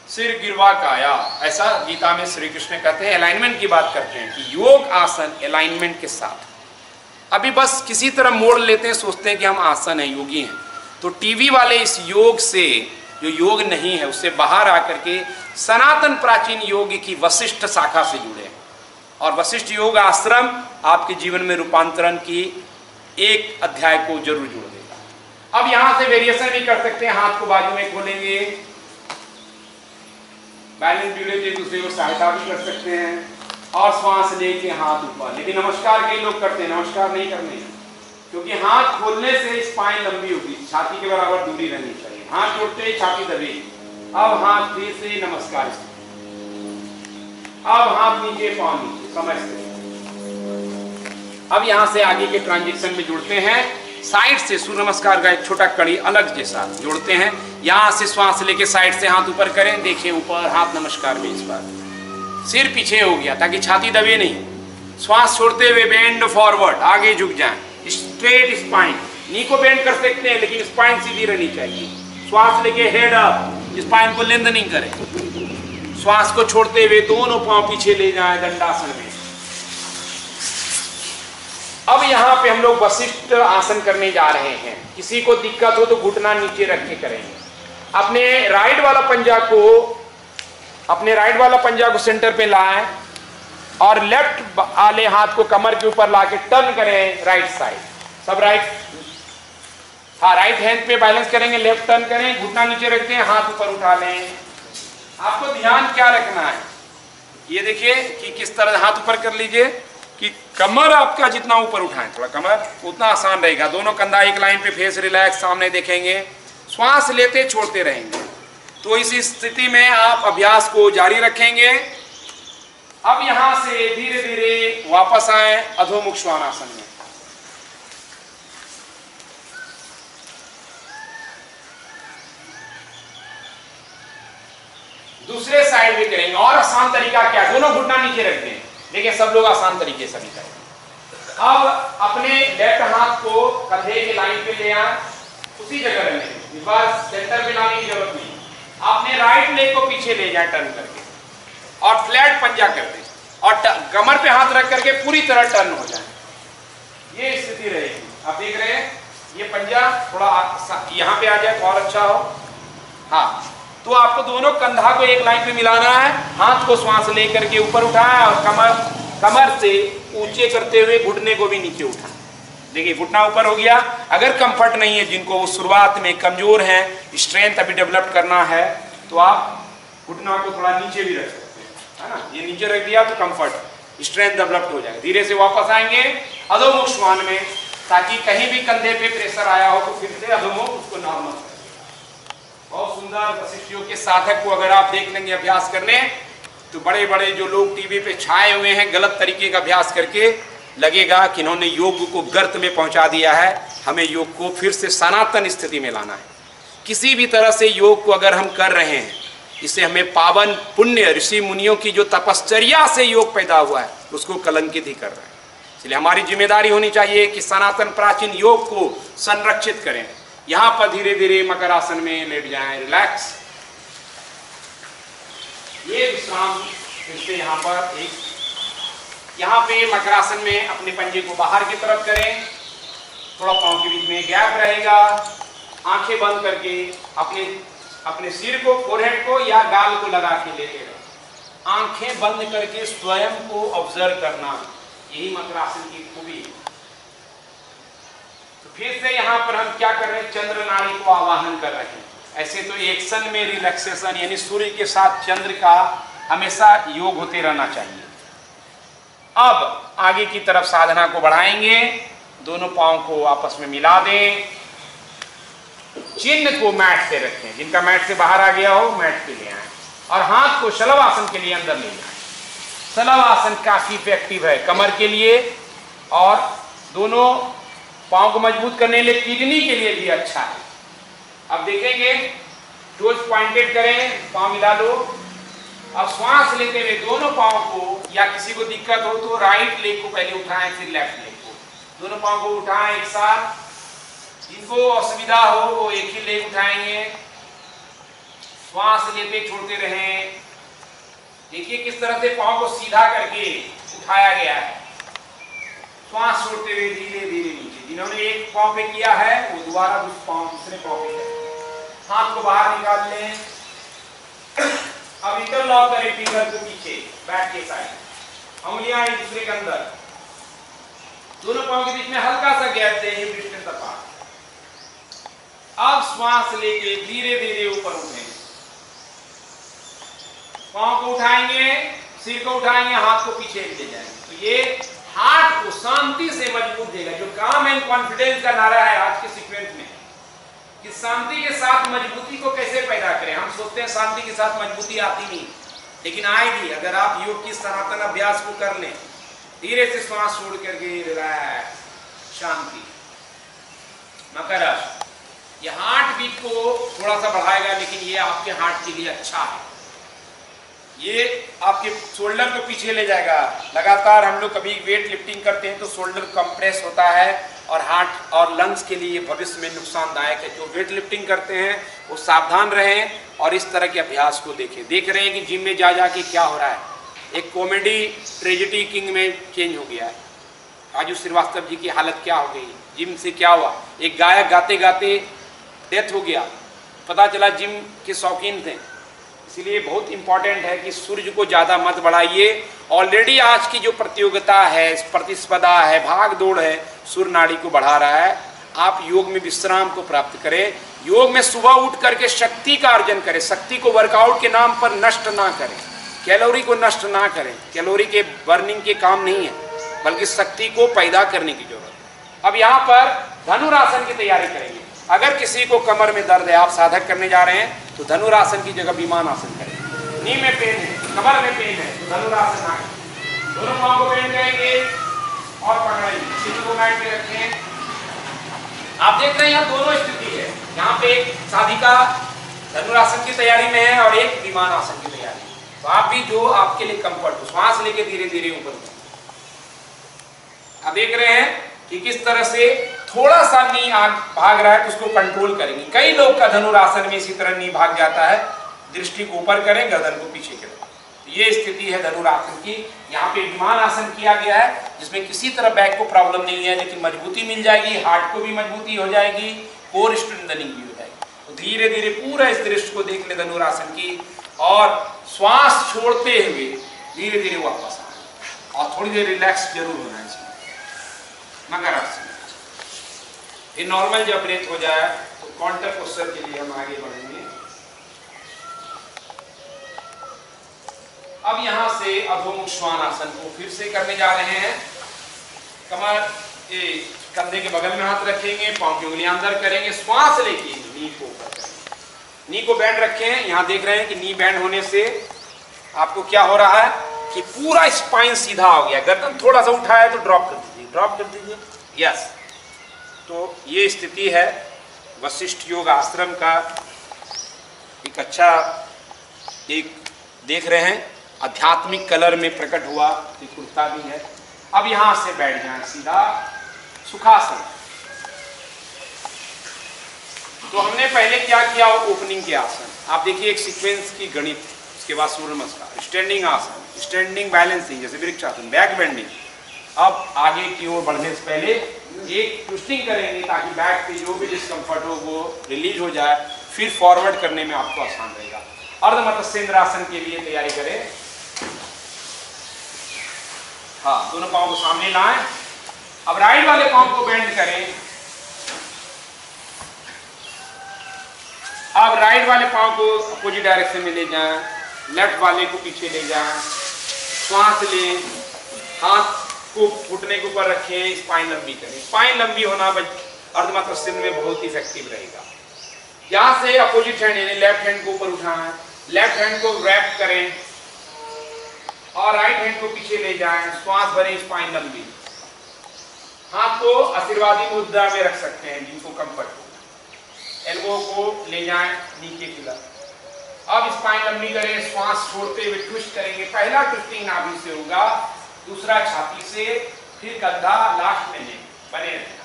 सिर गिरवा काया, ऐसा गीता में श्री कृष्ण कहते हैं। अलाइनमेंट की बात करते हैं कि योग आसन अलाइनमेंट के साथ। अभी बस किसी तरह मोड़ लेते हैं, सोचते हैं कि हम आसन है, योगी हैं। तो टीवी वाले इस योग से, जो योग नहीं है, उससे बाहर आकर के सनातन प्राचीन योग की वशिष्ठ शाखा से जुड़े। और वशिष्ठ योग आश्रम आपके जीवन में रूपांतरण की एक अध्याय को जरूर जोड़ देगा। अब यहां से वेरिएशन भी कर सकते हैं। हाथ को बाजू में खोलेंगे, बैलेंस बिगड़े तो दूसरे को सहायता भी कर सकते हैं। और श्वास लेके हाथ ऊपर। लेकिन नमस्कार कई लोग करते हैं, नमस्कार नहीं करने, क्योंकि हाथ खोलने से स्पाइन लंबी होगी, छाती के बराबर दूरी रहनी चाहिए। हाथ जोड़ते ही छाती दबी। अब हाथ फिर से नमस्कार, अब हाथ नीचे पांव नीचे, समझते। अब यहां से आगे के ट्रांजिशन में जुड़ते हैं, साइड से सूर्य नमस्कार का एक छोटा कड़ी अलग जैसा जोड़ते हैं। यहां से श्वास लेके साइड से हाथ ऊपर करें, देखिए ऊपर हाथ नमस्कार में, इस बार सिर पीछे हो गया ताकि छाती दबे नहीं। श्वास छोड़ते हुए बेंड फॉरवर्ड, आगे झुक जाएं, स्ट्रेट स्पाइन। नी को बेंड कर सकते हैं लेकिन स्पाइन सीधी रहनी चाहिए। श्वास लेके हेड अप, स्पाइन को लेंथ नहीं करें। श्वास को छोड़ते हुए दोनों पांव पीछे ले जाएं दंडासन में। अब यहाँ पे हम लोग वशिष्ठ आसन करने जा रहे हैं। किसी को दिक्कत हो तो घुटना नीचे रख के करेंगे। अपने राइट वाला पंजा को सेंटर पे लाएं और लेफ्ट वाले हाथ को कमर के ऊपर लाके टर्न करें राइट साइड। सब राइट, हाँ राइट हैंड पे बैलेंस करेंगे, लेफ्ट टर्न करें, घुटना नीचे रखते हैं, हाथ ऊपर उठा लें। आपको ध्यान क्या रखना है, ये देखिए कि किस तरह हाथ ऊपर कर लीजिए कि कमर आपका जितना ऊपर उठाएं, थोड़ा कमर उतना आसान रहेगा। दोनों कंधा एक लाइन पे, फेस रिलैक्स, सामने देखेंगे, श्वास लेते छोड़ते रहेंगे। तो इस स्थिति में आप अभ्यास को जारी रखेंगे। अब यहां से धीरे धीरे वापस आए अधोमुख श्वानासन में। दूसरे साइड भी करेंगे और आसान तरीका क्या, दोनों घुटना नीचे रख दें। देखिए सब लोग आसान तरीके से भी करें। अब अपने लेफ्ट हाथ को कंधे के लाइन पे ले आए, उसी जगह रखें, इस बार सेंटर पे लाने की जरूरत नहीं। अपने राइट लेग को पीछे ले जाए टर्न करके और फ्लैट पंजा कर दें और कमर पे हाथ रख करके पूरी तरह टर्न हो जाए। ये स्थिति रहेगी। आप देख रहे हैं ये पंजा थोड़ा यहाँ पे आ जाए तो और अच्छा हो। हाँ, तो आपको दोनों कंधा को एक लाइन पे मिलाना है, हाथ को श्वास लेकर के ऊपर उठाएं और कमर से ऊंचे करते हुए घुटने को भी नीचे उठाएं। देखिए घुटना ऊपर हो गया। अगर कंफर्ट नहीं है, जिनको वो शुरुआत में कमजोर हैं, स्ट्रेंथ अभी डेवलप करना है, तो आप घुटना को थोड़ा नीचे भी रख सकते हैं, है ना। ये नीचे रख दिया तो कंफर्ट स्ट्रेंथ डेवलप हो जाएगा। धीरे से वापस आएंगे अधोमुख श्वान में, ताकि कहीं भी कंधे पे प्रेशर आया हो तो फिर से अधोमुख उसको नॉर्मल। बहुत सुंदर वशिष्ठ योग के साधक को अगर आप देख लेंगे अभ्यास करने, तो बड़े बड़े जो लोग टीवी पे छाए हुए हैं गलत तरीके का अभ्यास करके, लगेगा कि इन्होंने योग को गर्त में पहुंचा दिया है। हमें योग को फिर से सनातन स्थिति में लाना है। किसी भी तरह से योग को अगर हम कर रहे हैं, इससे हमें पावन पुण्य ऋषि मुनियों की जो तपश्चर्या से योग पैदा हुआ है उसको कलंकित ही कर रहे हैं। इसलिए हमारी जिम्मेदारी होनी चाहिए कि सनातन प्राचीन योग को संरक्षित करें। यहाँ पर धीरे धीरे मकर आसन में लेट जाएं, रिलैक्स। ये विश्राम फिर से यहाँ पर यहाँ पे मकरासन में अपने पंजे को बाहर की तरफ करें, थोड़ा पांव के बीच में गैप रहेगा। आंखें बंद करके अपने सिर को, फोरहेड को या गाल को लगा के लेते रहो। आंखें बंद करके स्वयं को ऑब्जर्व करना, यही मकरासन की खूबी। तो फिर से यहाँ पर हम क्या कर रहे हैं, चंद्र नाड़ी को आवाहन कर रहे हैं। ऐसे तो एक्शन में रिलैक्सेशन यानी सूर्य के साथ चंद्र का हमेशा योग होते रहना चाहिए। अब आगे की तरफ साधना को बढ़ाएंगे, दोनों पांव को आपस में मिला दें, चिन्ह को मैट से रखें, जिनका मैट से बाहर आ गया हो मैट पे ले आए और हाथ को शलभ आसन के लिए अंदर ले जाए। शलभ आसन काफी इफेक्टिव है कमर के लिए और दोनों पांव को मजबूत करने के लिए, किडनी के लिए भी अच्छा है। अब देखेंगे, टोज पॉइंटेड करें, पांव मिला लो। अब श्वास लेते हुए दोनों पांव को, या किसी को दिक्कत हो तो राइट लेग को पहले उठाएं फिर लेफ्ट लेग को, दोनों पांव को उठाएं एक साथ। जिनको असुविधा हो वो एक ही लेग उठाएंगे, श्वास लेते छोड़ते रहें। देखिए किस तरह से पांव को सीधा करके उठाया गया है, श्वास छोड़ते हुए धीरे धीरे नीचे। जिन्होंने एक पांव पे किया है वो दोबारा दूसरे पांव पे करें। हाथ को बाहर निकाल लें। अब इंटरलॉक करें फिंगर को पीछे बैक के साइड, उंगलियां एक दूसरे के अंदर, दोनों पांव के बीच में हल्का सा गैप दें, हिप डिस्टेंस अपार्ट। अब श्वास लेके धीरे धीरे ऊपर उठें, पांव को उठाएंगे, सिर को उठाएंगे, हाथ को पीछे ले जाएंगे। तो ये हार्ट को शांति से मजबूत देगा। जो काम एंड कॉन्फिडेंस का नारा है आज के सीक्वेंस में कि शांति के साथ मजबूती को कैसे पैदा करें। हम सोचते हैं शांति के साथ मजबूती आती नहीं, लेकिन आएगी अगर आप योग की सनातन अभ्यास को कर लें। धीरे से श्वास छोड़ करके रिलैक्स, शांति। मकर राशि, ये हार्ट बीट को थोड़ा सा बढ़ाएगा, लेकिन ये आपके हार्ट के लिए अच्छा है। ये आपके शोल्डर को पीछे ले जाएगा। लगातार हम लोग कभी वेट लिफ्टिंग करते हैं तो शोल्डर कंप्रेस होता है और हार्ट और लंग्स के लिए भविष्य में नुकसानदायक है। जो वेट लिफ्टिंग करते हैं वो सावधान रहें और इस तरह के अभ्यास को देखें। देख रहे हैं कि जिम में जा के क्या हो रहा है। एक कॉमेडी ट्रेजेडी किंग में चेंज हो गया है। राजू श्रीवास्तव जी की हालत क्या हो गई, जिम से क्या हुआ। एक गायक गाते गाते डेथ हो गया, पता चला जिम के शौकीन थे। इसलिए बहुत इंपॉर्टेंट है कि सूर्य को ज़्यादा मत बढ़ाइए। ऑलरेडी आज की जो प्रतियोगिता है, प्रतिस्पर्धा है, भाग दौड़ है, सूर्य नाड़ी को बढ़ा रहा है। आप योग में विश्राम को प्राप्त करें। योग में सुबह उठ करके शक्ति का अर्जन करें। शक्ति को वर्कआउट के नाम पर नष्ट ना करें, कैलोरी को नष्ट ना करें। कैलोरी के बर्निंग के काम नहीं है, बल्कि शक्ति को पैदा करने की जरूरत है। अब यहाँ पर धनुरासन की तैयारी करेंगे। अगर किसी को कमर में दर्द है, आप साधक करने जा रहे हैं, तो धनुरासन की जगह विमान आसन करें। नी में पेन है, कमर में पेन है, तो धनुरासन आए। दोनों पांव को बेंड करेंगे और पकड़ेंगे, सिर को मैट पे रखें। आप देख रहे हैं यहाँ दोनों स्थिति है। यहाँ पे एक साधिका धनुरासन की तैयारी में है और एक विमान आसन की तैयारी। तो आप भी जो आपके लिए कंफर्ट हो, श्वास लेके धीरे धीरे ऊपर। आप देख रहे हैं कि किस तरह से थोड़ा सा नी आग भाग रहा है तो उसको कंट्रोल करेंगे। कई लोग का धनुरासन में इसी तरह नी भाग जाता है। दृष्टि को ऊपर करें, गर्दन को पीछे करें। तो ये स्थिति है धनुरासन की। यहाँ पे विमान आसन किया गया है, जिसमें किसी तरह बैक को प्रॉब्लम नहीं है, लेकिन मजबूती मिल जाएगी, हार्ट को भी मजबूती हो जाएगी, कोर स्ट्रेंथनिंग भी हो जाएगी। तो धीरे धीरे पूरा इस दृश्य को देख ले धनुरासन की, और श्वास छोड़ते हुए धीरे धीरे वापस आए और थोड़ी देर रिलैक्स जरूर होना है इसमें। मकर राशि, ये नॉर्मल जब ब्रेथ हो जाए तो काउंटर पोस्चर के लिए हम आगे बढ़ेंगे। अब यहां से अधोमुख श्वानासन को फिर से करने जा रहे हैं। कमर कंधे के बगल में हाथ रखेंगे, पांव की उंगलियां अंदर करेंगे, श्वास लेके नी को ऊपर करेंगे। नी को बैंड रखें। यहां देख रहे हैं कि नी बैंड होने से आपको क्या हो रहा है कि पूरा स्पाइन सीधा हो गया। गर्दन थोड़ा सा उठाया तो ड्रॉप कर दीजिए, ड्रॉप कर दीजिए। यस, तो ये स्थिति है वशिष्ठ योग आश्रम का। एक अच्छा एक देख रहे हैं आध्यात्मिक कलर में प्रकट हुआ, कुर्ता भी है। अब यहां से बैठ जाएं सीधा सुखासन। तो हमने पहले क्या किया, ओपनिंग के आसन। आप देखिए एक सीक्वेंस की गणित, उसके बाद सूर्य नमस्कार, स्टैंडिंग आसन, स्टैंडिंग बैलेंसिंग जैसे वृक्षासन, बैक बेंडिंग। अब आगे की ओर बढ़ने से पहले एक ट्विस्टिंग करेंगे ताकि बैक पे जो भी डिस्कम्फर्ट हो वो रिलीज हो जाए, फिर फॉरवर्ड करने में आपको आसान रहेगा। अर्ध मत्स्येंद्रासन के लिए तैयारी करें। हाँ, दोनों पांव को सामने लाएं। अब राइट वाले पांव को बेंड करें। अब राइट वाले पांव को अपोजिट डायरेक्शन में ले जाएं, लेफ्ट वाले को पीछे ले जाएं। श्वास लें, हाथ को घुटने के ऊपर रखें, स्पाइन लंबी करें। स्पाइन लंबी होना अर्ध मत्स्येंद्र में बहुत इफेक्टिव रहेगा। यहां से अपोजिट हैंड यानी लेफ्ट हैंड को ऊपर उठाएं, लेफ्ट हैंड को रैप करें और राइट हैंड को पीछे ले जाएं। श्वास भरें, स्पाइन लंबी। हाथ को आशीर्वादी मुद्रा में रख सकते हैं जिनको कंफर्ट हो। एल्बो को ले जाएं नीचे की तरफ। अब स्पाइन लंबी करें, श्वास छोड़ते हुए ट्विस्ट करेंगे। पहला ट्विस्टिंग नाभि से होगा, दूसरा छाती से, फिर कंधा, लास्ट में नहीं बने रहना।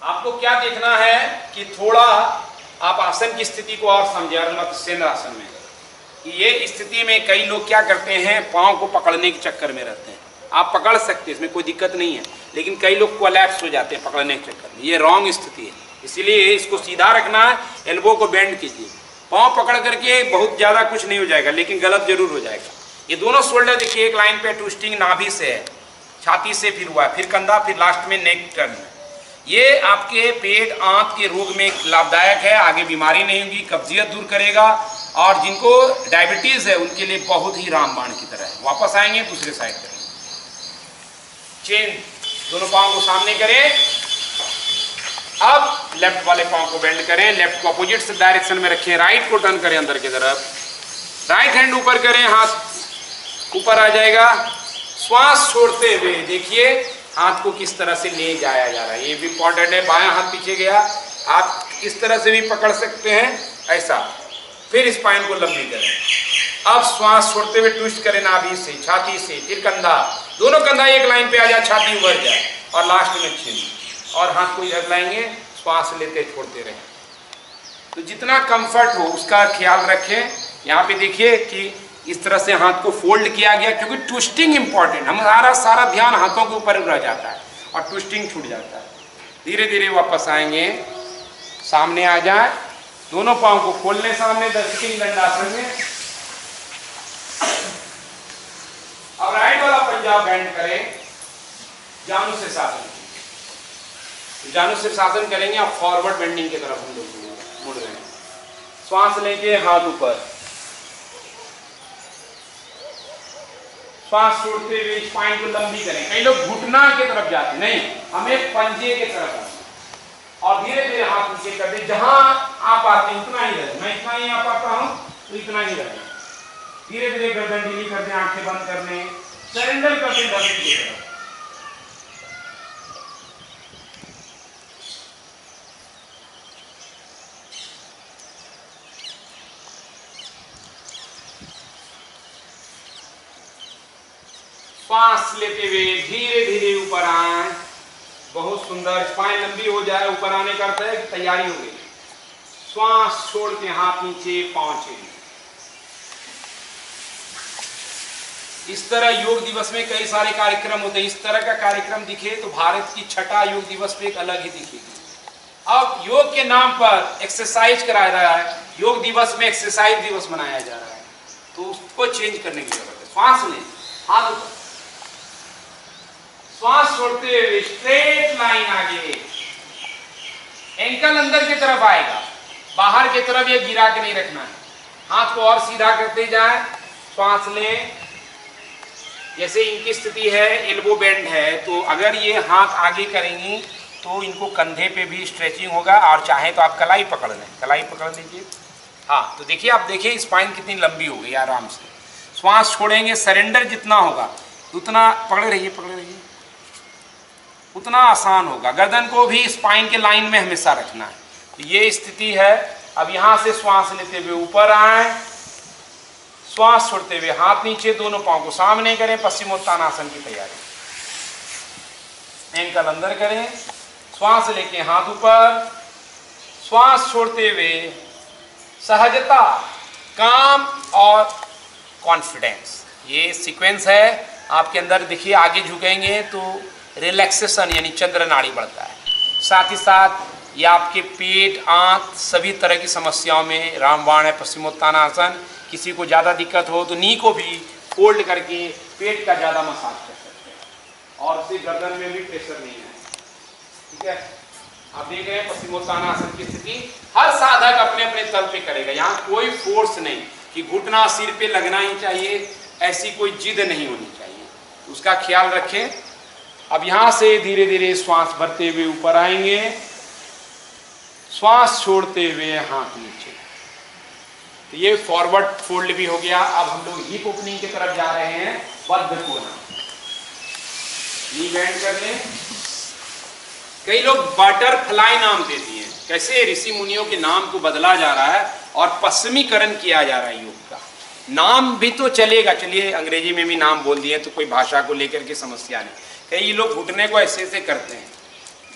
आपको क्या देखना है कि थोड़ा आप आसन की स्थिति को और समझे। मत्स्येंद्र आसन में कि ये स्थिति में कई लोग क्या करते हैं, पांव को पकड़ने के चक्कर में रहते हैं। आप पकड़ सकते हैं, इसमें कोई दिक्कत नहीं है, लेकिन कई लोग कोलैप्स हो जाते हैं पकड़ने के चक्कर में। ये रॉन्ग स्थिति है, इसलिए इसको सीधा रखना है। एल्बो को बेंड कीजिए, पांव पकड़ करके बहुत ज्यादा कुछ नहीं हो जाएगा, लेकिन गलत जरूर हो जाएगा। ये दोनों शोल्डर देखिए एक लाइन पे ट्विस्टिंग नाभि से है, छाती से फिर हुआ है, फिर कंधा, फिर लास्ट में नेक टर्न। ये आपके पेट आंत के रोग में लाभदायक है, आगे बीमारी नहीं होगी, कब्जियत दूर करेगा, और जिनको डायबिटीज है उनके लिए बहुत ही रामबाण की तरह है। वापस आएंगे, दूसरे साइड करेंगे, चेन दोनों पाँव को सामने करें। अब लेफ्ट वाले पाँव को बेंड करें, लेफ्ट को अपोजिट डायरेक्शन में रखें, राइट को टर्न करें अंदर की तरफ, राइट हैंड ऊपर करें, हाथ ऊपर आ जाएगा। श्वास छोड़ते हुए देखिए हाथ को किस तरह से ले जाया जा रहा है, ये भी इंपॉर्टेंट है। बायां हाथ पीछे गया, आप इस तरह से भी पकड़ सकते हैं, ऐसा। फिर स्पाइन को लंबी करें। अब श्वास छोड़ते हुए ट्विस्ट करें नाभि से, छाती से, फिर कंधा, दोनों कंधा एक लाइन पे आ जाए, छाती उभर जाए, और लास्ट में चिन, और हाथ को इधर लाएंगे, श्वास लेते छोड़ते रहें। तो जितना कंफर्ट हो उसका ख्याल रखें। यहाँ पे देखिए कि इस तरह से हाथ को फोल्ड किया गया, क्योंकि ट्विस्टिंग इंपॉर्टेंट, हमारा सारा ध्यान हाथों के ऊपर रह जाता है और ट्विस्टिंग छूट जाता है। धीरे धीरे वापस आएंगे, सामने आ जाए, दोनों पांव को खोल लें सामने, दर्शकिंग दंडासन में। अब राइट वाला पंजा बेंड करें, जानु शीर्षासन। जानु शीर्षासन करेंगे, आप फॉरवर्ड बेंडिंग की तरफ हम लोग मुड़ रहे हैं। श्वास लेके हाथ ऊपर, श्वास छोड़ते हुए स्पाइन को लंबी करें। कई लोग घुटना की तरफ जाते, नहीं, हमें पंजे की तरफ आना, और धीरे धीरे हाथ नीचे कर दे, जहां आप आते हैं उतना ही रहे। मैं इतना ही आ पाता हूं तो इतना ही रहे। धीरे धीरे गर्दन ढीली कर दें, आंखें बंद कर लें, सरेंडर कर दें धरती की तरफ। श्वास लेते हुए धीरे धीरे ऊपर आए, बहुत सुंदर। स्पाइन लंबी हो जाए, ऊपर आने का अर्थ है कि तैयारी हो गई। श्वास छोड़ के हाथ नीचे, पांव नीचे। इस तरह योग दिवस में कई सारे कार्यक्रम होते हैं। इस तरह का कार्यक्रम दिखे तो भारत की छठा योग दिवस पे एक अलग ही दिखेगी। अब योग के नाम पर एक्सरसाइज कराया रहा है, योग दिवस में एक्सरसाइज दिवस मनाया जा रहा है, तो उसको चेंज करने की जरूरत है। श्वास लें, हाथ ऊपर, श्वास छोड़ते हुए स्ट्रेट लाइन आगे, एंकल अंदर की तरफ आएगा, बाहर की तरफ ये गिरा के नहीं रखना है। हाथ को और सीधा करते जाए, श्वास लें। जैसे इनकी स्थिति है, एल्बो बेंड है, तो अगर ये हाथ आगे करेंगी तो इनको कंधे पे भी स्ट्रेचिंग होगा, और चाहे तो आप कलाई पकड़ लें, कलाई पकड़ लीजिए। हाँ, तो देखिए, आप देखिए स्पाइन कितनी लंबी हो गई आराम से। श्वास छोड़ेंगे, सरेंडर जितना होगा उतना, पकड़े रहिए पकड़े रहिए, उतना आसान होगा। गर्दन को भी स्पाइन के लाइन में हमेशा रखना है। तो ये स्थिति है। अब यहाँ से श्वास लेते हुए ऊपर आए, श्वास छोड़ते हुए हाथ नीचे, दोनों पांव को सामने करें, पश्चिमोत्तानासन की तैयारी। एंकल अंदर करें, श्वास लेके हाथ ऊपर, श्वास छोड़ते हुए सहजता, काम और कॉन्फिडेंस, ये सीक्वेंस है आपके अंदर। देखिए, आगे झुकेंगे तो रिलैक्सेशन यानी चंद्र नाड़ी बढ़ता है। साथ ही साथ ये आपके पेट, आंत, सभी तरह की समस्याओं में रामबाण है पश्चिमोत्तानासन। किसी को ज़्यादा दिक्कत हो तो नी को भी फोल्ड करके पेट का ज़्यादा मसाज कर सकते हैं, और उससे गर्दन में भी प्रेशर नहीं है। ठीक है, आप देख रहे हैं पश्चिमोत्तानासन की स्थिति। हर साधक अपने अपने तल पे करेगा, यहाँ कोई फोर्स नहीं कि घुटना सिर पे लगना ही चाहिए, ऐसी कोई जिद नहीं होनी चाहिए, उसका ख्याल रखें। अब यहाँ से धीरे धीरे श्वास भरते हुए ऊपर आएंगे, श्वास छोड़ते हुए हाथ नीचे। तो ये फॉरवर्ड फोल्ड भी हो गया। अब हम लोग हिप ओपनिंग की तरफ जा रहे हैं, बद्ध कोना, नी बेंड कर लें। कई लोग बटरफ्लाई नाम दे दिए, कैसे ऋषि मुनियों के नाम को बदला जा रहा है और पश्चिमीकरण किया जा रहा है योग का। नाम भी तो चलेगा, चलिए अंग्रेजी में भी नाम बोल दिए तो कोई भाषा को लेकर के समस्या नहीं। कई लोग घुटने को ऐसे ऐसे करते हैं,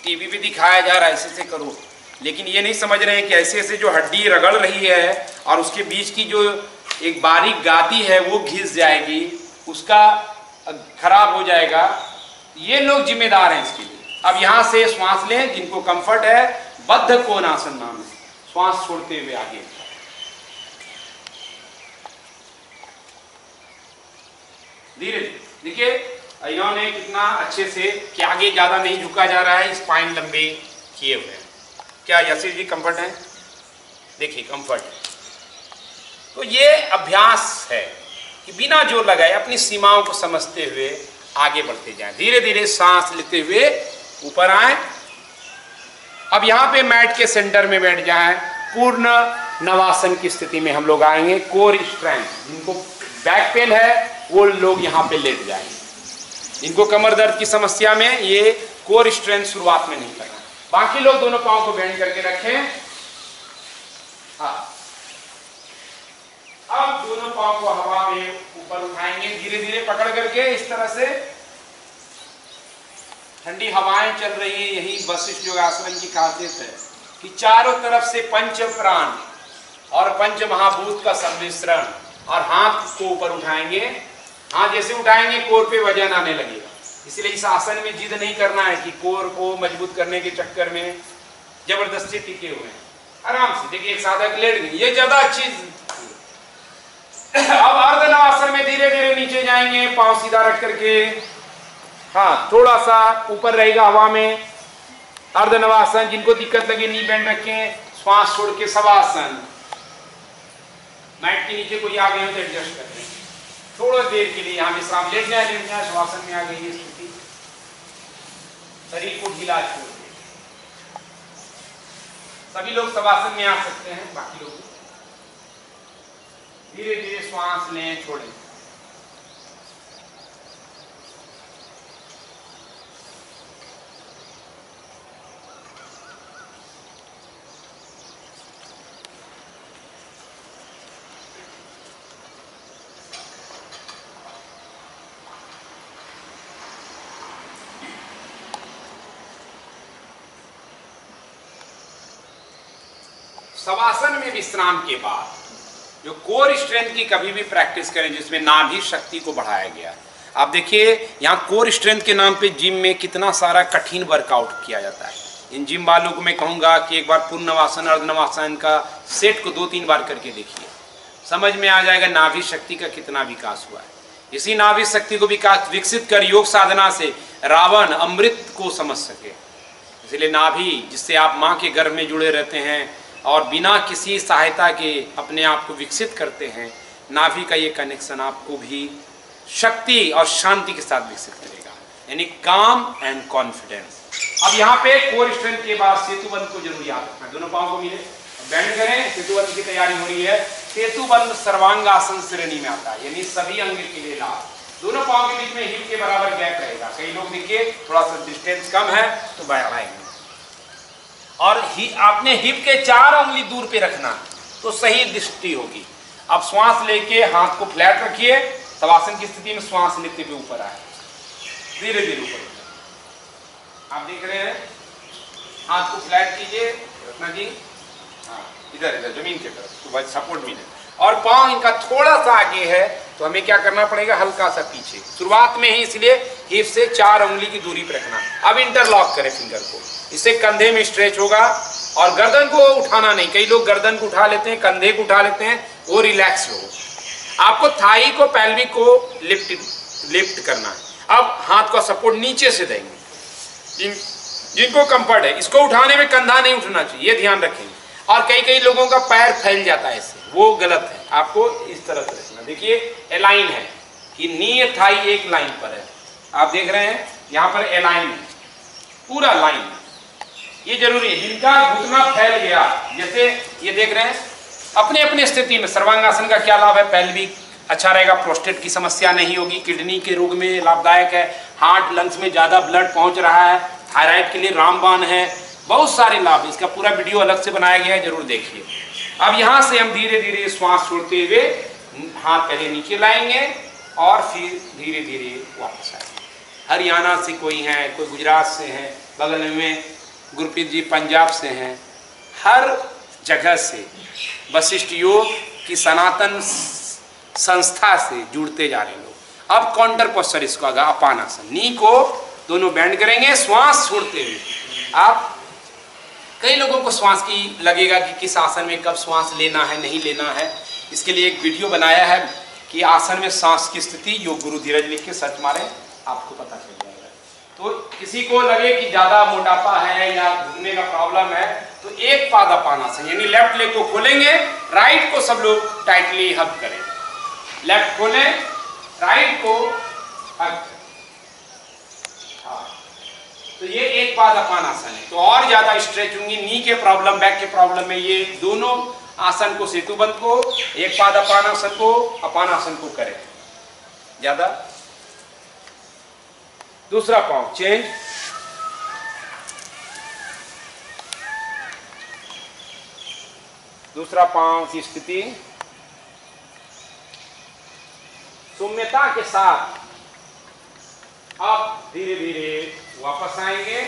टीवी पे दिखाया जा रहा है ऐसे ऐसे करो, लेकिन ये नहीं समझ रहे हैं कि ऐसे ऐसे जो हड्डी रगड़ रही है और उसके बीच की जो एक बारीक गादी है वो घिस जाएगी, उसका खराब हो जाएगा। ये लोग जिम्मेदार हैं इसके लिए। अब यहाँ से श्वास लें, जिनको कंफर्ट है, बद्ध कोणासन नाम है, श्वास छोड़ते हुए आगे। धीरे देखिए, इन्होंने कितना अच्छे से कि आगे ज्यादा नहीं झुका जा रहा है, स्पाइन लंबे किए हुए हैं। क्या यशीर जी कंफर्ट है? देखिए कंफर्ट। तो ये अभ्यास है कि बिना जोर लगाए अपनी सीमाओं को समझते हुए आगे बढ़ते जाएं, धीरे धीरे सांस लेते हुए ऊपर आए। अब यहाँ पे मैट के सेंटर में बैठ जाएं, पूर्ण नवासन की स्थिति में हम लोग आएंगे। कोर स्ट्रेंथ, जिनको बैक पेन है वो लोग यहाँ पे लेट जाएंगे। जिनको कमर दर्द की समस्या में ये कोर स्ट्रेंथ शुरुआत में नहीं करना। बाकी लोग दोनों पांव को बेंड करके रखें। हाँ, अब दोनों पांव को हवा में ऊपर उठाएंगे धीरे धीरे पकड़ करके, इस तरह से। ठंडी हवाएं चल रही है, यही वशिष्ठ योगासन की खासियत है कि चारों तरफ से पंच प्राण और पंच महाभूत का सम्मिश्रण। और हाथ को ऊपर उठाएंगे, हाथ जैसे उठाएंगे कोर पे वजन आने लगेगा। इसलिए इस आसन में जिद नहीं करना है कि कोर को मजबूत करने के चक्कर में जबरदस्ती टिके हुए हैं। आराम से देखिए, एक साधक लेट गई, ये ज्यादा अच्छी। अब अर्धनवासन में धीरे धीरे नीचे जाएंगे, पांव सीधा रख करके। हाँ, थोड़ा सा ऊपर रहेगा हवा में। अर्धनवासन, जिनको दिक्कत लगे नी बैंड रखें, श्वास छोड़ के शवासन। मैट के नीचे कोई आ गए हो तो एडजस्ट कर लें थोड़ा देर के लिए। यहाँ विश्राम, लेट जाए शवासन में आ गई है स्थिति। शरीर को ढीला छोड़ दे। सभी लोग शवासन में आ सकते हैं, बाकी लोग धीरे धीरे श्वास लें, छोड़ें। शवासन में विश्राम के बाद जो कोर स्ट्रेंथ की कभी भी प्रैक्टिस करें, जिसमें नाभि शक्ति को बढ़ाया गया। आप देखिए यहाँ कोर स्ट्रेंथ के नाम पे जिम में कितना सारा कठिन वर्कआउट किया जाता है। इन जिम वालों को मैं कहूँगा कि एक बार पूर्ण नवासन अर्धनवासन का सेट को 2-3 बार करके देखिए, समझ में आ जाएगा नाभि शक्ति का कितना विकास हुआ है। इसी नाभि शक्ति को विकसित कर योग साधना से रावण अमृत को समझ सके। इसलिए नाभि, जिससे आप माँ के गर्भ में जुड़े रहते हैं और बिना किसी सहायता के अपने आप को विकसित करते हैं, नाभि का ये कनेक्शन आपको भी शक्ति और शांति के साथ विकसित करेगा, यानी काम एंड कॉन्फिडेंस। अब यहाँ पे कोर स्ट्रेंथ के बाद सेतुबंध को जरूर याद रखना। दोनों पाँव को मिले, बैंड करें, सेतुबंध की तैयारी हो रही है। सेतुबंध सर्वांगासन श्रेणी में आता है, यानी सभी अंग के लिए लाभ। दोनों पाँव के बीच में हिप के बराबर गैप रहेगा। कई लोग देखिए थोड़ा सा डिस्टेंस कम है तो बढ़ाएंगे, और आपने हिप के 4 उंगली दूर पे रखना तो सही दृष्टि होगी। अब श्वास लेके हाथ को फ्लैट रखिए, शवासन की स्थिति में श्वास लेते हुए ऊपर आए, धीरे धीरे ऊपर। आप देख रहे हैं, हाथ को फ्लैट कीजिए, रखना जी, हाँ इधर इधर जमीन की तरफ, तो सपोर्ट मिले। और पाँव इनका थोड़ा सा आगे है तो हमें क्या करना पड़ेगा, हल्का सा पीछे शुरुआत में ही, इसलिए हिप से 4 उंगली की दूरी पर रखना। अब इंटरलॉक करें फिंगर को, इससे कंधे में स्ट्रेच होगा और गर्दन को उठाना नहीं। कई लोग गर्दन को उठा लेते हैं, कंधे को उठा लेते हैं, वो रिलैक्स हो। आपको थाई को, पेल्विक को लिफ्ट करना है। अब हाथ का सपोर्ट नीचे से देंगे। जिनको कंफर्ट है, इसको उठाने में कंधा नहीं उठना चाहिए, ये ध्यान रखेंगे। और कई लोगों का पैर फैल जाता है इससे, वो गलत है। आपको इस तरह से रखना। देखिए अलाइन है कि नी थाई एक लाइन पर है, आप देख रहे हैं यहाँ पर अलाइन है, पूरा लाइन। ये जरूरी है। जिनका घुटना फैल गया, जैसे ये देख रहे हैं, अपने अपने स्थिति में सर्वांगासन का क्या लाभ है, पेल्विक अच्छा रहेगा, प्रोस्टेट की समस्या नहीं होगी, किडनी के रोग में लाभदायक है, हार्ट लंग्स में ज्यादा ब्लड पहुंच रहा है, थायराइड के लिए रामबाण है, बहुत सारे लाभ। इसका पूरा वीडियो अलग से बनाया गया है, जरूर देखिए। अब यहाँ से हम धीरे धीरे श्वास छोड़ते हुए हाथ पहले नीचे लाएंगे और फिर धीरे धीरे वापस आएंगे। हरियाणा से कोई है, कोई गुजरात से है, बगल में गुरप्रीत जी पंजाब से हैं, हर जगह से वशिष्ठ योग की सनातन संस्था से जुड़ते जा रहे लोग। अब काउंटर पोस्चर, इसको आगा अपानासन, नी को दोनों बैंड करेंगे श्वास छोड़ते हुए। आप कई लोगों को श्वास की लगेगा कि किस आसन में कब श्वास लेना है नहीं लेना है, इसके लिए एक वीडियो बनाया है कि आसन में सांस की स्थिति, योग गुरु धीरज लिख के सर्च मारें, आपको पता चल जाएगा। तो किसी को लगे कि ज्यादा मोटापा है या घुटने का प्रॉब्लम है तो एक पादापानासन यानी लेफ्ट लेग को खोलेंगे, राइट को सब लोग टाइटली हग करें। लेफ्ट खोलें, राइट को हग करें। हाँ, तो ये एक पादापानासन है। तो और ज्यादा स्ट्रेच होंगी, नी के प्रॉब्लम, बैक के प्रॉब्लम में ये दोनों आसन को, सेतुबंध को, एक पादापानासन को, अपानासन को करें ज्यादा। दूसरा पांव चेंज, दूसरा पांव की स्थिति सौम्यता के साथ। अब धीरे धीरे वापस आएंगे।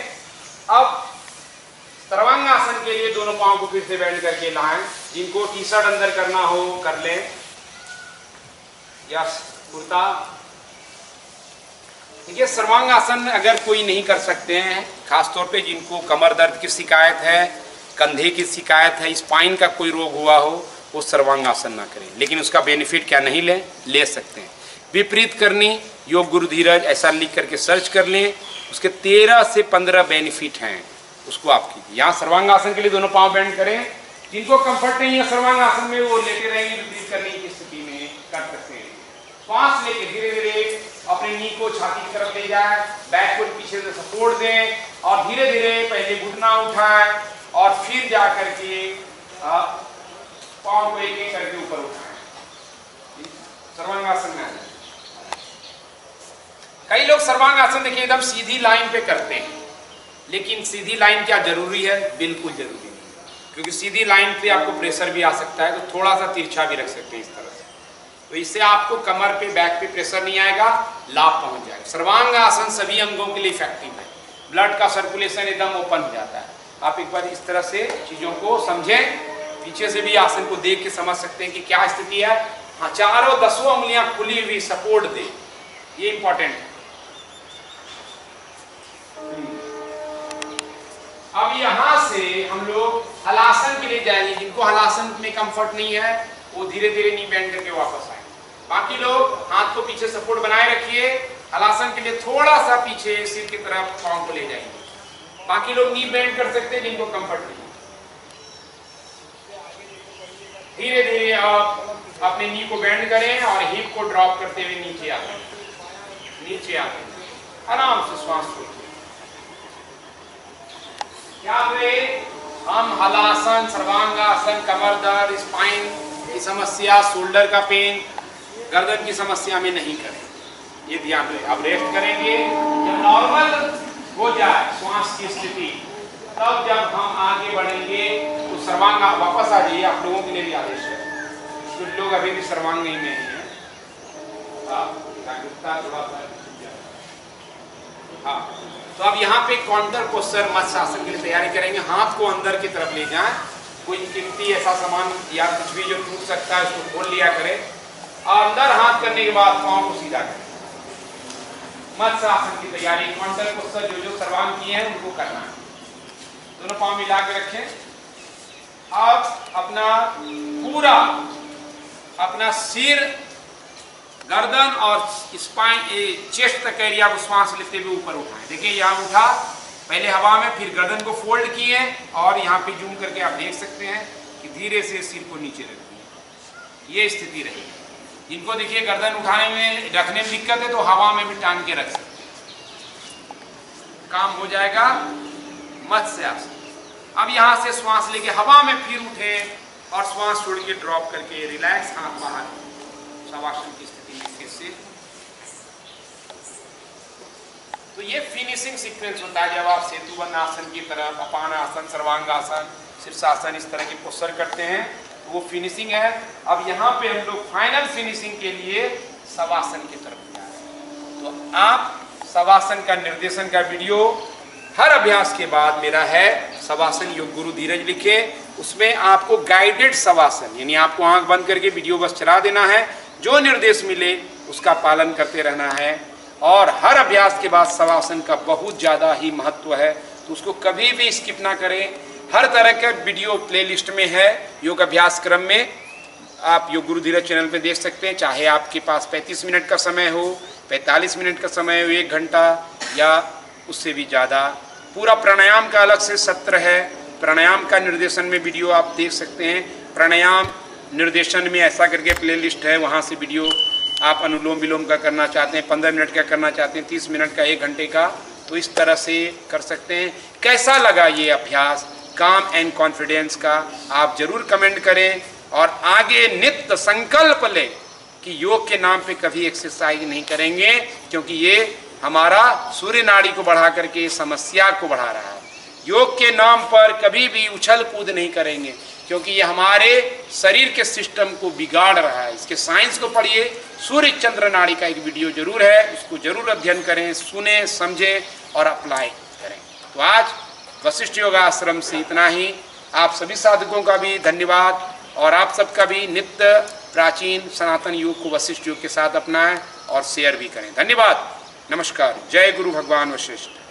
अब सर्वांगासन के लिए दोनों पांव को फिर से बेंड करके लाएं। जिनको टी शर्ट अंदर करना हो कर लें या कुर्ता। देखिए सर्वांगासन अगर कोई नहीं कर सकते हैं, खासतौर पे जिनको कमर दर्द की शिकायत है, कंधे की शिकायत है, स्पाइन का कोई रोग हुआ हो, वो सर्वांगासन ना करें। लेकिन उसका बेनिफिट क्या नहीं ले सकते हैं। विपरीत करनी योग गुरु धीरज ऐसा लिख करके सर्च कर लें, उसके 13 से 15 बेनिफिट हैं, उसको आप कीजिए। यहाँ सर्वांगासन के लिए दोनों पांव बेंड करें। जिनको कंफर्ट नहीं है सर्वांगासन में वो लेटे रहेंगे, विपरीत करने की स्थिति में कर सकते हैं। श्वास लेके धीरे धीरे अपने नी को छाती की तरफ ले जाए, बैक को पीछे से सपोर्ट दें और धीरे धीरे पहले घुटना उठाएं और फिर जा करके पांव को एक एक करके ऊपर उठाएं। सर्वांगासन में आ जाए। कई लोग सर्वांगासन देखिए एकदम सीधी लाइन पे करते हैं, लेकिन सीधी लाइन क्या जरूरी है? बिल्कुल जरूरी नहीं, क्योंकि सीधी लाइन पे आपको प्रेशर भी आ सकता है, तो थोड़ा सा तिरछा भी रख सकते हैं इस तरह से। तो इससे आपको कमर पे, बैक पे प्रेशर नहीं आएगा, लाभ पहुंच जाएगा। सर्वांगासन सभी अंगों के लिए इफेक्टिव है। ब्लड का सर्कुलेशन एकदम ओपन हो जाता है। आप एक बार इस तरह से चीजों को समझें, पीछे से भी आसन को देख के समझ सकते हैं कि क्या स्थिति है। हाँ, चारों 10 उंगलियां खुली हुई सपोर्ट दे, ये इंपॉर्टेंट है। अब यहां से हम लोग हलासन के लिए जाएंगे। जिनको हलासन में कंफर्ट नहीं है वो धीरे धीरे नी बेंड करके वापस आए। बाकी लोग हाथ को पीछे सपोर्ट बनाए रखिए। हलासन के लिए थोड़ा सा पीछे सिर की तरफ पांव को ले जाएंगे। बाकी लोग नी बेंड कर सकते हैं जिनको कंफर्ट नहीं। धीरे धीरे आप अपने नी को बेंड करें और हिप को ड्रॉप करते हुए नीचे आते, नीचे आते, आराम से श्वास छोड़िए। याद रहे, हम हलासन, सर्वांगासन, कमर दर्द, स्पाइन की समस्या, शोल्डर का पेन, गर्दन की समस्या में नहीं करें, ये ध्यान रहे। अब रेस्ट करेंगे। जब नॉर्मल हो जाए श्वास की स्थिति, तब जब हम आगे बढ़ेंगे तो सर्वांग वापस आ जाइए। आप लोगों के लिए भी आदेश है, कुछ लोग अभी भी सर्वांग नहीं में हैं। हाँ, तो अब यहाँ पे काउंटर पोस्चर मत्स्यासन के लिए तैयारी करेंगे। हाथ को अंदर की तरफ ले जाएं। कोई कीमती ऐसा सामान या कुछ भी जो टूट सकता है उसको खोल लिया करें और अंदर हाथ करने के बाद पांव को सीधा करें। मत्स्यासन की तैयारी, काउंटर पोस्चर जो सर्वांग किए हैं उनको करना है। दोनों पांव मिला के रखें। अब अपना पूरा अपना सिर, गर्दन और स्पाइन, चेस्ट तक एरिया को श्वास लेते हुए ऊपर उठाएं। देखिए यहाँ उठा, पहले हवा में, फिर गर्दन को फोल्ड किए और यहाँ पे जूम करके आप देख सकते हैं कि धीरे से सिर को नीचे रख दिए। ये स्थिति रहेगी। जिनको देखिए गर्दन उठाने में, रखने में दिक्कत है तो हवा में भी टांग के रख सकते हैं, काम हो जाएगा। मत्स्यासन। अब यहाँ से श्वास लेके हवा में फिर उठे और श्वास छोड़ के ड्रॉप करके रिलैक्स, हाथ बाहर, शवासन की स्थिति में फिर से। तो ये फिनिशिंग सीक्वेंस होता है जब आप सेतुबंध आसन की तरफ, अपानासन, सर्वांगासन, शीर्षासन इस तरह की पोस्चर करते हैं, तो वो फिनिशिंग है। अब यहाँ पे हम लोग फाइनल फिनिशिंग के लिए शवासन की तरफ जा रहे हैं। तो आप शवासन का निर्देशन का वीडियो हर अभ्यास के बाद मेरा है, शवासन योग गुरु धीरज लिखे, उसमें आपको गाइडेड शवासन, यानी आपको आंख बंद करके वीडियो बस चला देना है, जो निर्देश मिले उसका पालन करते रहना है। और हर अभ्यास के बाद शवासन का बहुत ज़्यादा ही महत्व है, तो उसको कभी भी स्किप ना करें। हर तरह का वीडियो प्लेलिस्ट में है, योग अभ्यास क्रम में आप योग गुरु धीरज चैनल पे देख सकते हैं। चाहे आपके पास 35 मिनट का समय हो 45 मिनट का समय हो, 1 घंटा या उससे भी ज़्यादा। पूरा प्राणायाम का अलग से सत्र है। प्राणायाम का निर्देशन में वीडियो आप देख सकते हैं। प्राणायाम निर्देशन में ऐसा करके प्लेलिस्ट है, वहाँ से वीडियो आप अनुलोम विलोम का करना चाहते हैं, 15 मिनट का करना चाहते हैं, 30 मिनट का, 1 घंटे का, तो इस तरह से कर सकते हैं। कैसा लगा ये अभ्यास काम एंड कॉन्फिडेंस का, आप जरूर कमेंट करें और आगे नित्य संकल्प लें कि योग के नाम पे कभी एक्सरसाइज नहीं करेंगे, क्योंकि ये हमारा सूर्य नाड़ी को बढ़ा करके समस्या को बढ़ा रहा है। योग के नाम पर कभी भी उछल कूद नहीं करेंगे, क्योंकि ये हमारे शरीर के सिस्टम को बिगाड़ रहा है। इसके साइंस को पढ़िए। सूर्य चंद्र नाड़ी का एक वीडियो जरूर है, उसको जरूर अध्ययन करें, सुने, समझें और अप्लाई करें। तो आज वशिष्ठ योगाश्रम से इतना ही। आप सभी साधकों का भी धन्यवाद और आप सबका भी नित्य प्राचीन सनातन योग को वशिष्ठ योग के साथ अपनाएं और शेयर भी करें। धन्यवाद। नमस्कार। जय गुरु भगवान वशिष्ठ।